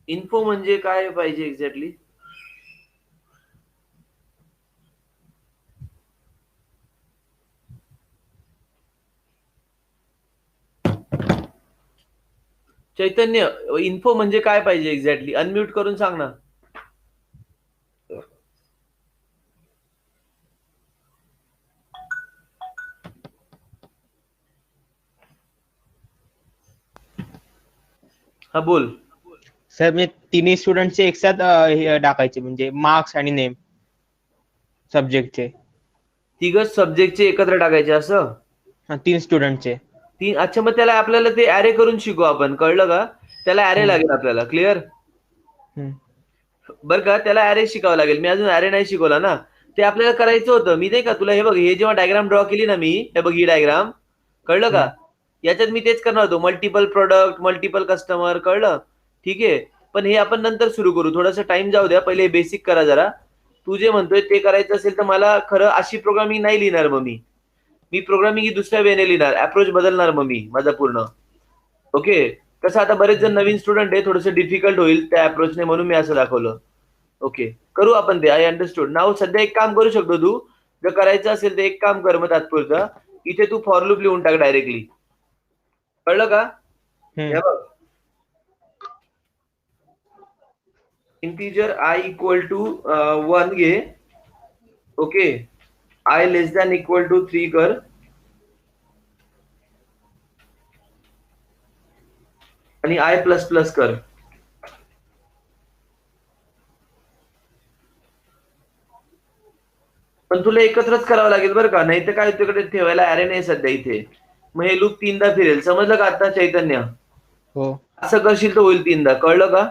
Info म्हणजे काय पाहिजे एक्झॅक्टली? चैतन्य, इन्फो म्हणजे काय पाहिजे एक्झॅक्टली? अनम्यूट करून सांग ना. हा बोल. सर म्हणजे तिन्ही स्टुडंटचे एक साथ हे टाकायचे म्हणजे मार्क्स आणि नेम सब्जेक्टचे. तिघच सब्जेक्टचे एकत्र टाकायचे असं? तीन स्टुडंटचे. तीन. अच्छा, मग त्याला आपल्याला ते ऍरे करून शिकू आपण, कळलं का? त्याला ऍरे हम्म. लागेल आपल्याला. क्लिअर? हम्म. बरं का, त्याला ऍरे शिकावं लागेल. मी अजून ऍरे नाही शिकवला ना. ते आपल्याला करायचं होतं. मी नाही का तुला, हे बघ, हे जेव्हा डायग्राम ड्रॉ केली ना मी, हे बघ ही डायग्राम, कळलं का? याच्यात मी तेच करणार होतो, मल्टिपल प्रोडक्ट, मल्टिपल कस्टमर, कळलं? ठीक आहे. पण हे आपण नंतर सुरू करू, थोडासा टाइम जाऊ द्या, पहिले बेसिक करा जरा. तू जे म्हणतोय ते करायचं असेल तर मला खरं अशी प्रोग्रामिंग नाही लिहिणार. मग मी प्रोग्रामिंग ही दुसऱ्या वेने लिहिणार, अप्रोच बदलणार मग मी माझा पूर्ण. ओके. कसं आता बरेच जण नवीन स्टुडंट आहे, थोडंसं डिफिकल्ट होईल त्या अप्रोचने, म्हणून मी असं दाखवलं. ओके, करू आपण ते. I understood. नाव सध्या एक काम करू शकतो तू, जर करायचं असेल तर एक काम कर मग तात्पुरतं, इथे तू फॉर लूप लिहून टाक डायरेक्टली. कळलं का? हे बघ, इंटीजर आय इक्वल टू 1 घे. Okay. I less than equal to 3 कर. आणि आय प्लस प्लस कर. पण तुला एकत्रच करावं लागेल बरं का, नाही तर काय तुझ्याकडे ठेवायला अरे नाही सध्या इथे. मग हे लूप 3दा फिरेल. समजलं का आता चैतन्य? हो. असं करशील तर होईल 3दा. कळलं का?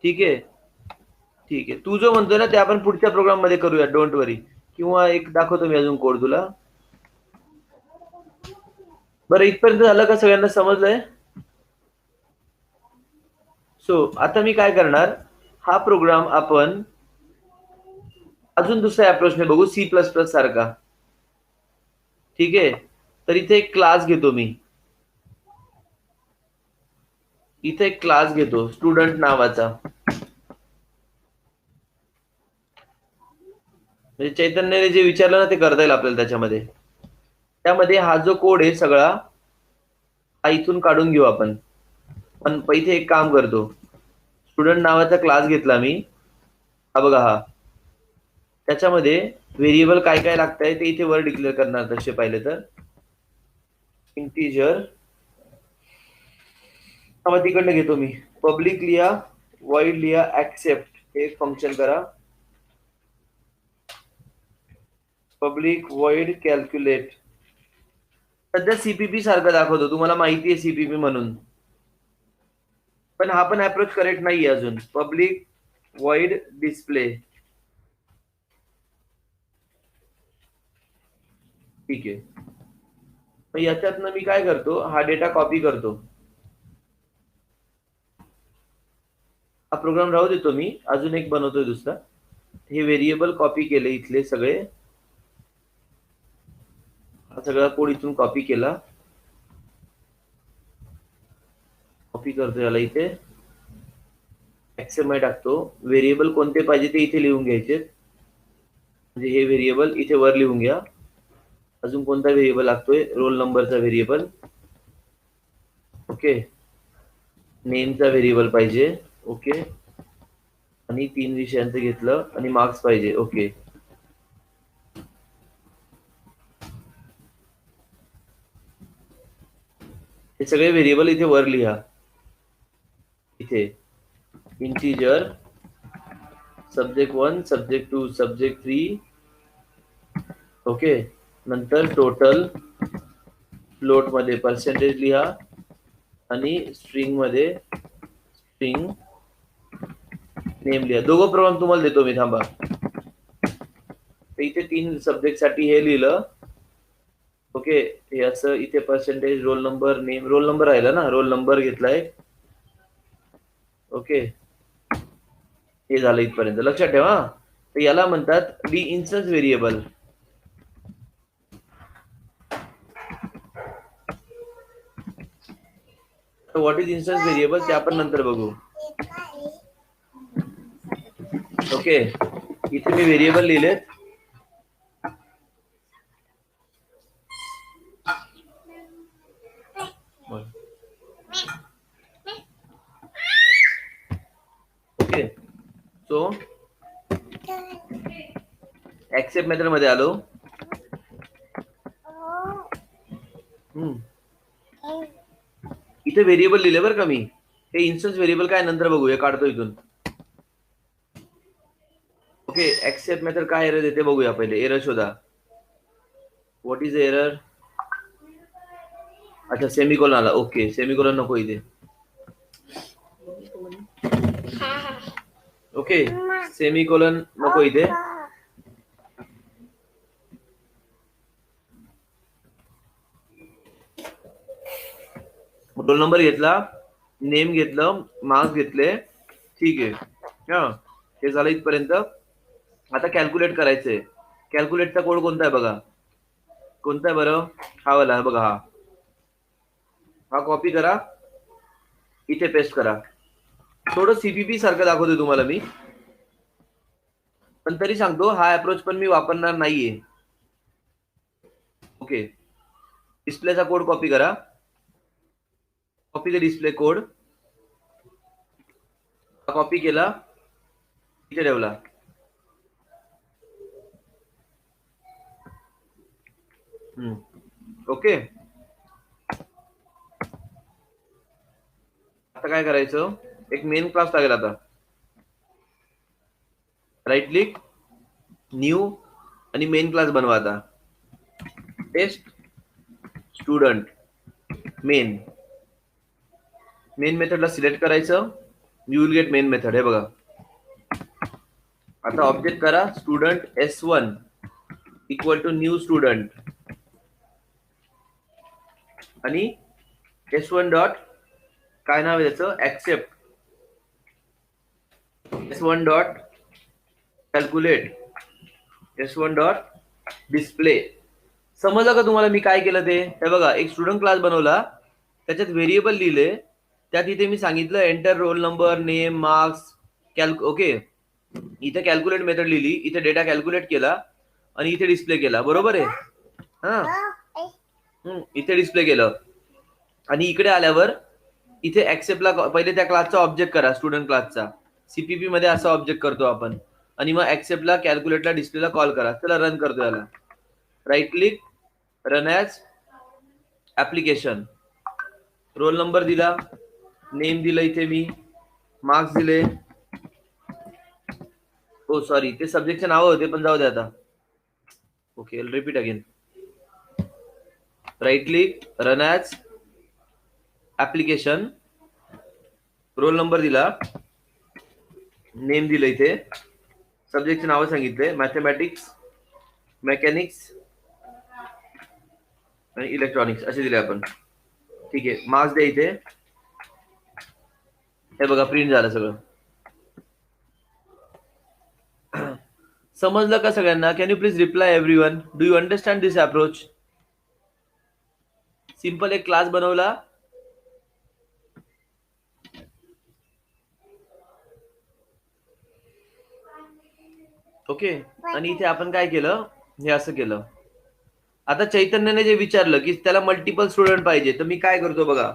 ठीक आहे. ठीक आहे, तू जो म्हणतोय ना ते आपण पुढच्या प्रोग्राम मध्ये करूया, डोंट वरी. किंवा एक दाखवतो मी अजून कोड तुला. बरं, इथपर्यंत झालं का? सगळ्यांना समजलंय? सो आता मी काय करणार, हा प्रोग्राम आपण अजून दुसऱ्या अप्रोचने बघू, C++ सारखा. ठीक आहे. तर इथे एक क्लास घेतो मी. इथे एक क्लास घेतो स्टुडंट नावाचा. म्हणजे चैतन्याने जे विचारलं ना ते करता येईल आपल्याला त्याच्यामध्ये. त्यामध्ये हा जो कोड आहे सगळा, हा इथून काढून घेऊ आपण. पण इथे एक काम करतो, स्टुडंट नावाचा क्लास घेतला मी. हा बघा, हा. त्याच्यामध्ये व्हेरिएबल काय काय लागतंय ते इथे वर डिक्लेअर करणार तसे पाहिले तर. इंटीजर तिकडनं घेतो मी. पब्लिक लिहा, वाईड लिहा, ऍक्सेप्ट, हे एक फंक्शन करा. Public void calculate. सध्या सीपीपी सारखं दाखवतो, तुम्हाला माहिती आहे सीपीपी म्हणून, पण हा पण अप्रोच करेक्ट नाहीये अजून. Public void display. ठीक आहे. मग याच्यातनं मी काय करतो, हा डेटा कॉपी करतो. हा प्रोग्राम राहू देतो मी, अजून एक बनवतोय दुसरा. हे व्हेरिएबल कॉपी केले इथले सगळे. हा सगळा कोड इथून कॉपी केला. कॉपी करतो याला इथे, एक्सएमआय टाकतो. व्हेरिएबल कोणते पाहिजे ते इथे लिहून घ्यायचे. म्हणजे हे व्हेरिएबल इथे वर लिहून घ्या. अजून कोणता व्हेरिएबल लागतोय? रोल नंबरचा व्हेरिएबल. ओके. नेमचा व्हेरिएबल पाहिजे. ओके. आणि 3 विषयांचं घेतलं आणि मार्क्स पाहिजे. ओके. हे सगळे व्हेरिएबल इथे वर लिहा. इथे integer subject 1, subject 2, subject 3, okay, नंतर टोटल फ्लोट मध्ये पर्सेंटेज लिहा आणि स्ट्रिंग मध्ये स्ट्रिंग नेम लिहा. दोघं प्रमाण तुम्हाला देतो मी, थांबा. इथे 3 सब्जेक्ट साठी हे लिहिलं. ओके, हे असं इथे percentage, role number, name. Roll number राहिला ना, रोल नंबर घेतलाय. ओके, हे झालं इथपर्यंत. लक्षात ठेवा, तर याला म्हणतात the instance variable. What is instance variable ते आपण नंतर बघू. ओके, इथे मी व्हेरिएबल लिहिलेत. ओके, सो एक्सेप्ट मेथड मध्ये आलो. इथे व्हेरिएबल लिहिले बरं का मी. हे इन्स्टन्स व्हेरिएबल काय नंतर बघू, हे काढतो इथून. ओके, एक्सेप्ट मेथड काय एरर देते बघूया. पहिले एरर शोधा. What is error? अच्छा, सेमिकोलन आला. ओके, सेमिकोलन नको इथे. ओके, सेमिकोलन नको इथे. रोल नंबर घेतला, नेम घेतलं, मार्क्स घेतले. ठीक आहे, हा, हे झालं इथपर्यंत. आता कॅल्क्युलेट करायचंय. कॅल्क्युलेटचा कोड कोणता आहे बघा. कोणता आहे बरं? हा वाला बघा. हा कॉपी करा, इथे पेस्ट करा. थोडं सीपीपी सारखं दाखवतोय तुम्हाला मी, पण तरी सांगतो हा अप्रोच पण मी वापरणार नाहीये. ओके, डिस्प्लेचा कोड कॉपी करा. Copy the display code. Copy केला, इथे ठेवला. ओके, आता काय करायचं, एक मेन क्लास लागेल. आता राईट क्लिक, न्यू, आणि मेन क्लास बनवा. आता टेस्ट स्टुडंट मेन. मेन मेथडला सिलेक्ट करायचं. You will get main method. हे बघा, आता ऑब्जेक्ट करा student S1 equal to new student, आणि S1 डॉट काय नाव आहे त्याचं, accept. S1 dot calculate, S1 dot display. समजलं का तुम्हाला मी काय केलं ते? हे बघा, एक स्टुडंट क्लास बनवला, त्याच्यात व्हेरिएबल लिहिले. त्यात इथे मी सांगितलं enter roll number, name, marks, okay. इथे कॅल्क्युलेट मेथड लिहिली, इथे डेटा कॅल्क्युलेट केला, आणि इथे डिस्प्ले केला. बरोबर आहे? हा, इथे डिस्प्ले केलं. आणि इकडे आल्यावर इथे एक्सेप्टला पहिले त्या क्लासचा ऑब्जेक्ट करा, स्टुडंट क्लासचा. सीपीपी मध्ये असा ऑब्जेक्ट करतो आपण, आणि मग एक्सेप्टला, कॅल्क्युलेटला, डिस्प्लेला कॉल करा. चला रन करतो याला. Right click, run as application. Roll number दिला, नेम दिलं इथे मी, मार्क्स दिले. हो सॉरी, ते सब्जेक्टचे नाव होते, पण जाऊ दे आता. Okay, repeat again. Right click, run as application. Roll number दिला, नेम दिलं इथे, सब्जेक्टचे नाव सांगितले, मॅथमॅटिक्स, मेकॅनिक्स आणि इलेक्ट्रॉनिक्स असे दिले आपण. ठीक आहे, मार्क्स द्या इथे. हे बघा, प्रिंट झालं सगळं. समजलं का सगळ्यांना? Can you please reply everyone, do you understand this approach? Simple एक क्लास बनवला, ओके, आणि इथे आपण काय केलं, हे असं केलं. आता चैतन्यने जे विचारलं की त्याला मल्टिपल स्टुडंट पाहिजे, तर मी काय करतो बघा,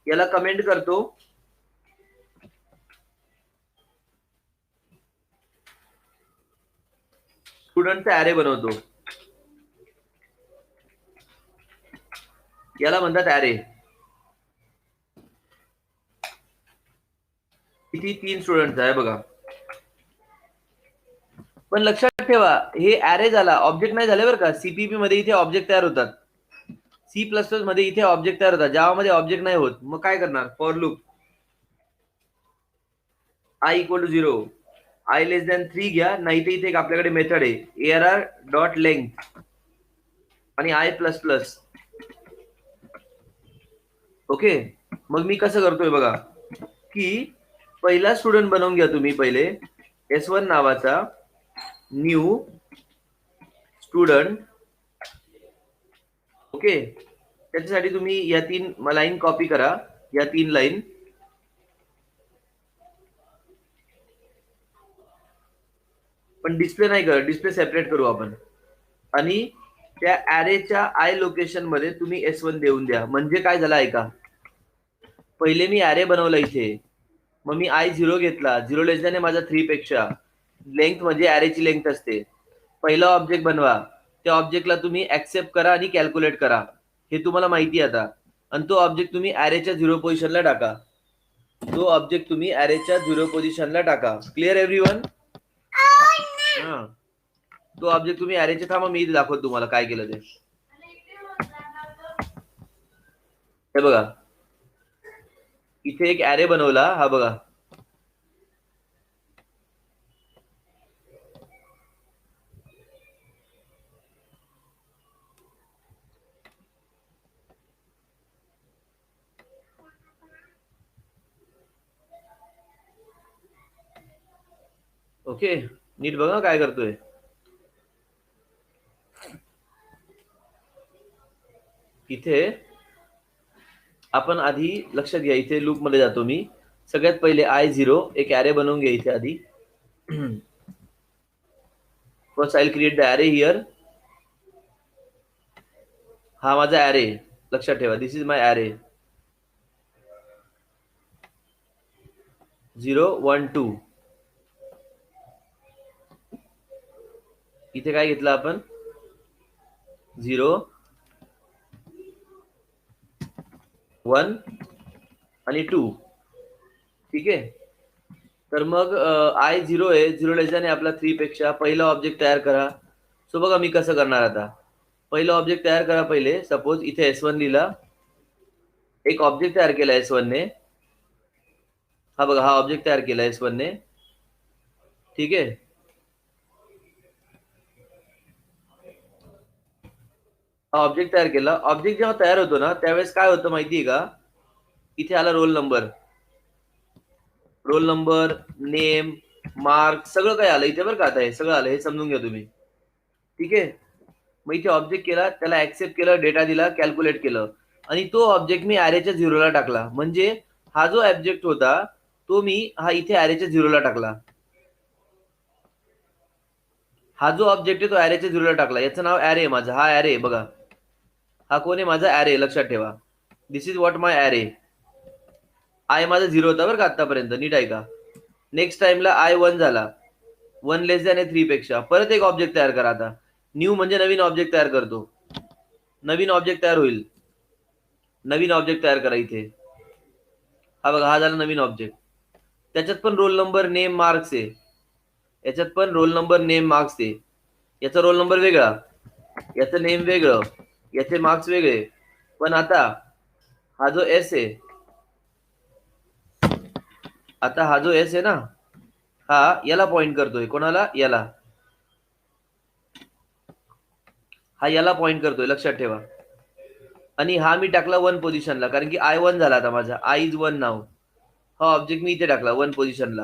याला कमेंट करतो, स्टुडंटचा ऍरे बनवतो. याला म्हणतात ऍरे. किती? 3 स्टुडंट आहे बघा. पण लक्षात ठेवा हे ऍरे झाला, ऑब्जेक्ट नाही झाले बरं का. सीपीपी मध्ये इथे ऑब्जेक्ट तयार होतात, सी प्लस प्लस मध्ये इथे ऑब्जेक्ट तयार होतात, जावा मध्ये ऑब्जेक्ट नाही होत. मग काय करणार, for loop I equal to 0, I less than 3 घ्या, नाही तर इथे एक आपल्याकडे मेथड आहे ARR डॉट लेंथ आणि आय प्लस प्लस. ओके, मग मी कसं करतोय बघा, की पहिला स्टुडंट बनवून घ्या तुम्ही पहिले S1 नावाचा न्यू स्टुडंट. ओके, त्याच्यासाठी तुम्ही या 3 लाईन कॉपी करा, या 3 लाईन. पण डिस्प्ले नाही कर, डिस्प्ले सेपरेट करू आपण. आणि त्या ऍरेच्या आय लोकेशन मध्ये तुम्ही S1 देऊन द्या. म्हणजे काय झालं ऐका, पहिले मी ऍरे बनवला इथे, मग मी I0 घेतला, 0 लेस दॅन आहे माझा 3 पेक्षा. लेंथ म्हणजे ऍरेची लेंथ असते. पहिला ऑब्जेक्ट बनवा, त्या ऑब्जेक्टला तुम्ही ऍक्सेप्ट करा आणि कॅल्क्युलेट करा, हे तुम्हाला माहिती आता. आणि तो ऑब्जेक्ट तुम्ही ऍरेच्या 0 पोझिशनला टाका, तो ऑब्जेक्ट तुम्ही ऍरेच्या 0 पोझिशनला टाका. Clear everyone? हा, तो ऑब्जेक्ट तुम्ही ऍरेचे, थांबा मी इथे दाखवतो तुम्हाला काय केलं ते. हे बघा, इथे एक ऍरे बनवला, हा बघा. ओके, नीट बघा काय करतोय. इथे आपण आधी लक्षात घ्या, इथे लूप मध्ये जातो मी. सगळ्यात पहिले I0 एक ऍरे बनवून घ्या इथे आधी. First I create the array here. हा माझा ऍरे, लक्षात ठेवा, दिस इज माय ऍरे 0 1 2. इथे काय घेतलं आपण, 0 1 आणि 2. ठीक आहे, तर मग I0 आहे, 0 लेस दॅन आहे आपला 3 पेक्षा. पहिला ऑब्जेक्ट तयार करा. सो बघा मी कसं करणार आता. पहिला ऑब्जेक्ट तयार करा पहिले. सपोज इथे S1 लिहिला, एक ऑब्जेक्ट तयार केला S1 ने. हा बघा, हा ऑब्जेक्ट तयार केला S1 ने. ठीक आहे, हा ऑब्जेक्ट तयार केला. ऑब्जेक्ट जेव्हा तयार होतो ना, त्यावेळेस काय होतं माहितीये का, इथे आला role number, roll number, name, mark, सगळं काय आलं इथे बरं का. आता हे सगळं आलं, हे समजून घ्या तुम्ही. ठीक आहे, मग इथे ऑब्जेक्ट केला, त्याला ऍक्सेप्ट केलं, डेटा दिला, कॅल्क्युलेट केलं, आणि तो ऑब्जेक्ट मी ऍरेच्या 0ला टाकला. म्हणजे हा जो ऑब्जेक्ट होता तो मी हा इथे ऍरेच्या 0ला टाकला. हा जो ऑब्जेक्ट आहे तो ऍरेच्या 0ला टाकला. याचं नाव ऍरे आहे माझा, हा ऍरे बघा. हा कोण आहे, माझा ऍरे, लक्षात ठेवा. This is what my array. I माझा 0 होता बरं का आतापर्यंत, नीट ऐका. नेक्स्ट टाइमला I1 झाला, 1 लेस दॅन आहे 3 पेक्षा. परत एक ऑब्जेक्ट तयार करा. आता न्यू म्हणजे नवीन ऑब्जेक्ट तयार करतो, नवीन ऑब्जेक्ट तयार होईल, नवीन ऑब्जेक्ट तयार करा इथे. हा बघा, हा झाला नवीन ऑब्जेक्ट. त्याच्यात पण रोल नंबर, नेम, मार्क्स आहे. याच्यात पण रोल नंबर, नेम, मार्क्स आहे. याचा रोल नंबर वेगळा, याचं नेम वेगळं, याचे मार्क्स वेगळे. पण आता हा जो S आहे, आता हा जो S आहे ना, हा याला पॉइंट करतोय. कोणाला, याला. हा याला पॉइंट करतोय, लक्षात ठेवा. आणि हा मी टाकला 1 पोझिशनला, कारण की I1 झाला आता माझा, I इज 1 नाव. हा ऑब्जेक्ट मी इथे टाकला 1 पोझिशनला.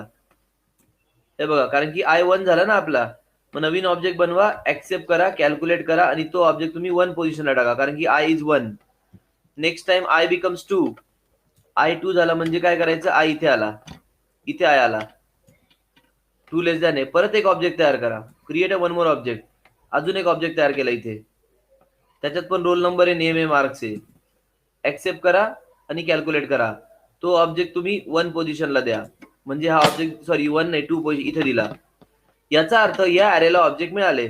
हे बघा, कारण की I1 झाला ना आपला. मग नवीन ऑब्जेक्ट बनवा, ऍक्सेप्ट करा, कॅल्क्युलेट करा, आणि तो ऑब्जेक्ट तुम्ही 1 पोझिशनला टाका, कारण की I is 1. Next time I becomes 2. I2 झाला म्हणजे काय करायचं, I इथे आला, इथे I आला, 2 लेस दॅन आहे. परत एक ऑब्जेक्ट तयार करा, क्रिएट अ 1 मोर ऑब्जेक्ट. अजून एक ऑब्जेक्ट तयार केला इथे, त्याच्यात पण रोल नंबर आहे, नेम आहे, मार्क्स आहे. ऍक्सेप्ट करा आणि कॅल्क्युलेट करा. तो ऑब्जेक्ट तुम्ही 1 पोझिशनला द्या. म्हणजे हा ऑब्जेक्ट, सॉरी 1 नाही 2 इथे दिला. याचा अर्थ या ऍरेला ऑब्जेक्ट मिळाले,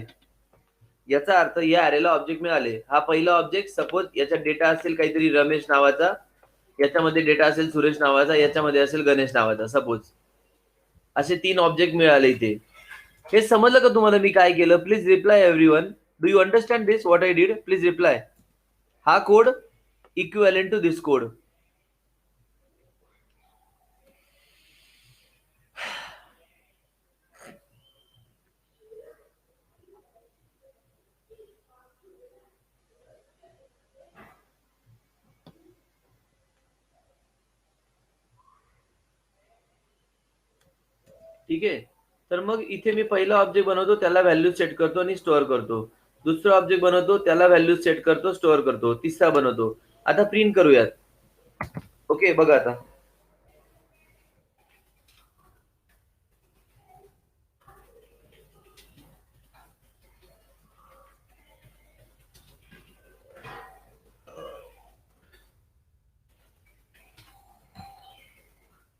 याचा अर्थ या ऍरेला ऑब्जेक्ट मिळाले. हा पहिला ऑब्जेक्ट, सपोज याच्यात डेटा असेल काहीतरी रमेश नावाचा, याच्यामध्ये डेटा असेल सुरेश नावाचा, याच्यामध्ये असेल गणेश नावाचा, सपोज असे 3 ऑब्जेक्ट मिळाले इथे. हे समजलं का तुम्हाला मी काय केलं? Please reply everyone. Do you understand this what I did? Please reply. हा code equivalent to this code. ठीक आहे. तर मग इथे मी पहिला ऑब्जेक्ट बनवतो, त्याला व्हॅल्यू सेट करतो आणि स्टोअर करतो. दुसरा ऑब्जेक्ट बनवतो, त्याला व्हॅल्यू सेट करतो, स्टोअर करतो. तिसरा बनवतो. आता प्रिंट करूयात. ओके, बघा आता.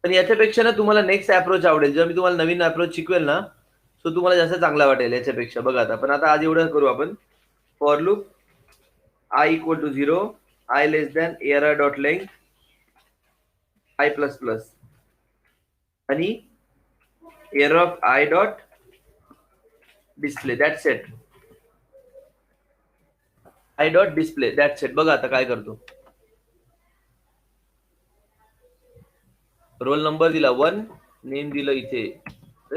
पण याच्यापेक्षा ना तुम्हाला नेक्स्ट अप्रोच आवडेल. जेव्हा मी तुम्हाला नवीन अप्रोच शिकवेल ना, सो तुम्हाला जास्त चांगला वाटेल याच्यापेक्षा. बघा आता. पण आता आज एवढं करू आपण. For loop I equal to 0, I less than ARR dot length I plus plus आणि error of I dot display. That's it. I dot display. That's it. बघा आता काय करतो. रोल नंबर दिला 1, नेम दिलं इथे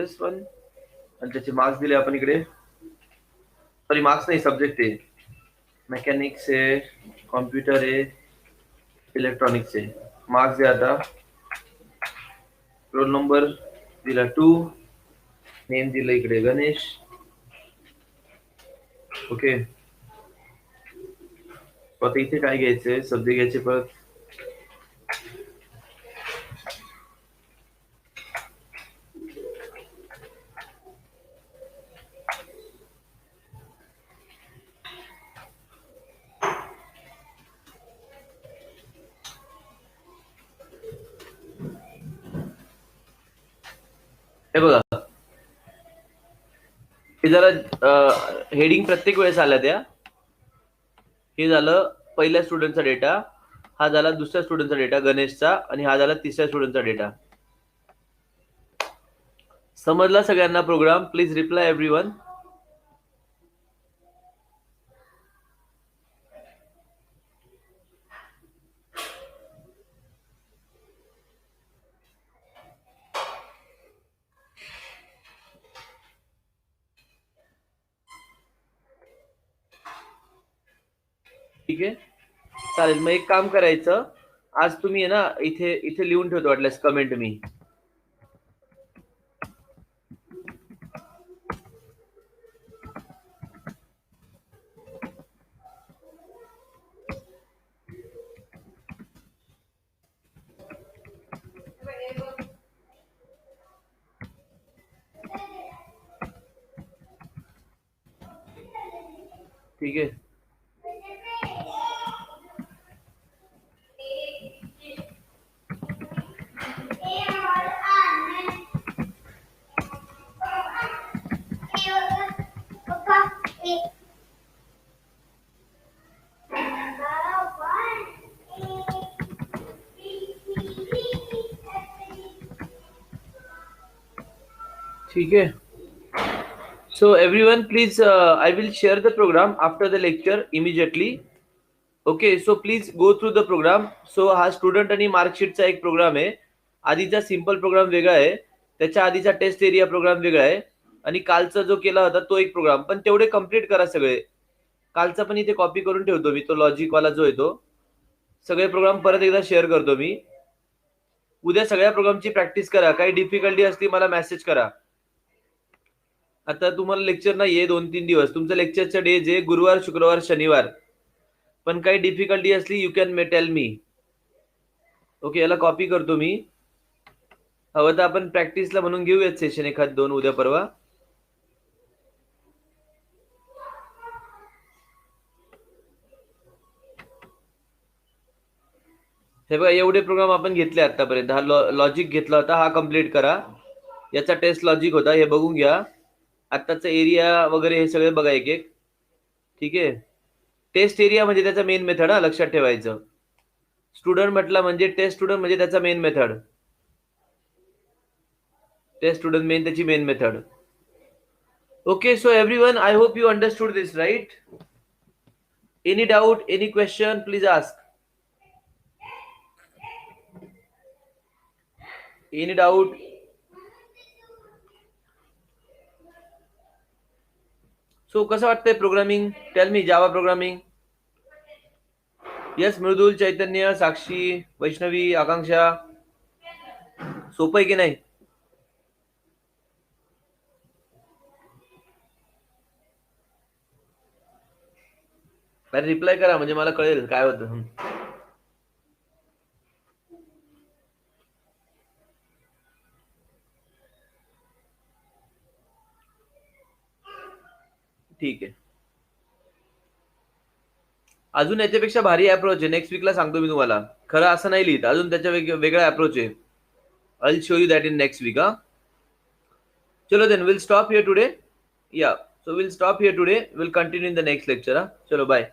S1 आणि त्याचे मार्क्स दिले आपण इकडे. सॉरी, मार्क्स नाही, सब्जेक्ट आहे. मेकॅनिक्स आहे, कॉम्प्युटर आहे, इलेक्ट्रॉनिक्स आहे. मार्क्स द्या आता. रोल नंबर दिला 2, नेम दिलं इकडे गणेश. ओके. आता इथे काय घ्यायचंय? सब्जेक्ट घ्यायचे परत. हे बघा, हे जरा हेडिंग प्रत्येक वेळेस आल्या त्या. हे झालं पहिल्या स्टुडंटचा डेटा, हा झाला दुसऱ्या स्टुडंटचा डेटा गणेशचा, आणि हा झाला तिसऱ्या स्टुडंटचा डेटा. समजला सगळ्यांना प्रोग्राम? Please reply everyone. ठीक आहे, चालेल. मग एक काम करायचं, आज तुम्ही आहे ना इथे इथे लिहून ठेवतो वाटल्यास कमेंट मी. ठीक आहे. ठीक है. So everyone, please, I will share the program after the lecture immediately. Okay, so please go through the program. So हा स्टुडंट आणि मार्कशीटचा एक प्रोग्राम आहे. आधीचा सिंपल प्रोग्राम वेगळा आहे, त्याच्या आधीचा टेस्ट एरिया प्रोग्राम वेगळा आहे, आणि कालचा जो केला होता तो एक प्रोग्राम. पण तेवढे कम्प्लीट करा सगळे. कालचा पण इथे कॉपी करून ठेवतो मी, तो लॉजिक वाला जो आहे तो. सगळे प्रोग्राम परत एकदा शेअर करतो मी. उद्या सगळ्या प्रोग्रामची प्रॅक्टिस करा. काही डिफिकल्टी असली मला मेसेज करा. आता तुम्हाला लेक्चर नाहीये 2-3 दिवस. तुमचं लेक्चरचा डे जे गुरुवार, शुक्रवार, शनिवार. पण काही डिफिकल्टी असली you can tell me. Okay, याला कॉपी करतो मी. हवं तर आपण प्रॅक्टिसला म्हणून घेऊयात सेशन 1-2 उद्या परवा. हे बघा, एवढे प्रोग्राम आपण घेतले आतापर्यंत. हा लॉजिक घेतला होता, हा कम्प्लीट करा. याचा टेस्ट लॉजिक होता, हे बघून घ्या. आत्ताचा एरिया वगैरे हे सगळे बघा एक एक. ठीक आहे. टेस्ट एरिया म्हणजे त्याचा मेन मेथड, हा लक्षात ठेवायचं. स्टुडंट म्हटलं म्हणजे टेस्ट स्टुडंट म्हणजे त्याचा main method. Test student main त्याची main method. Okay, so everyone, I hope you understood this, right? Any doubt, any question, please ask. Any doubt? So कसं वाटतंय programming? Tell me, Java programming. Yes, Mridul, Chaitanya, Sakshi, Vaishnavi, Akanksha. सोपं आहे की नाही? अरे reply करा म्हणजे मला कळेल काय होतं. ठीक आहे. अजून याच्यापेक्षा भारी अप्रोच आहे. नेक्स्ट वीकला सांगतो मी तुम्हाला. खरं असं नाही लिहित, अजून त्याच्या वेगळा अप्रोच आहे. I will show you that in next week. हा, चलो then will stop here today. Yeah, so will stop here today. Will continue in the next lecture. हा, चलो बाय.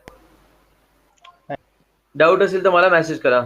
डाऊट असेल तर मला मेसेज करा.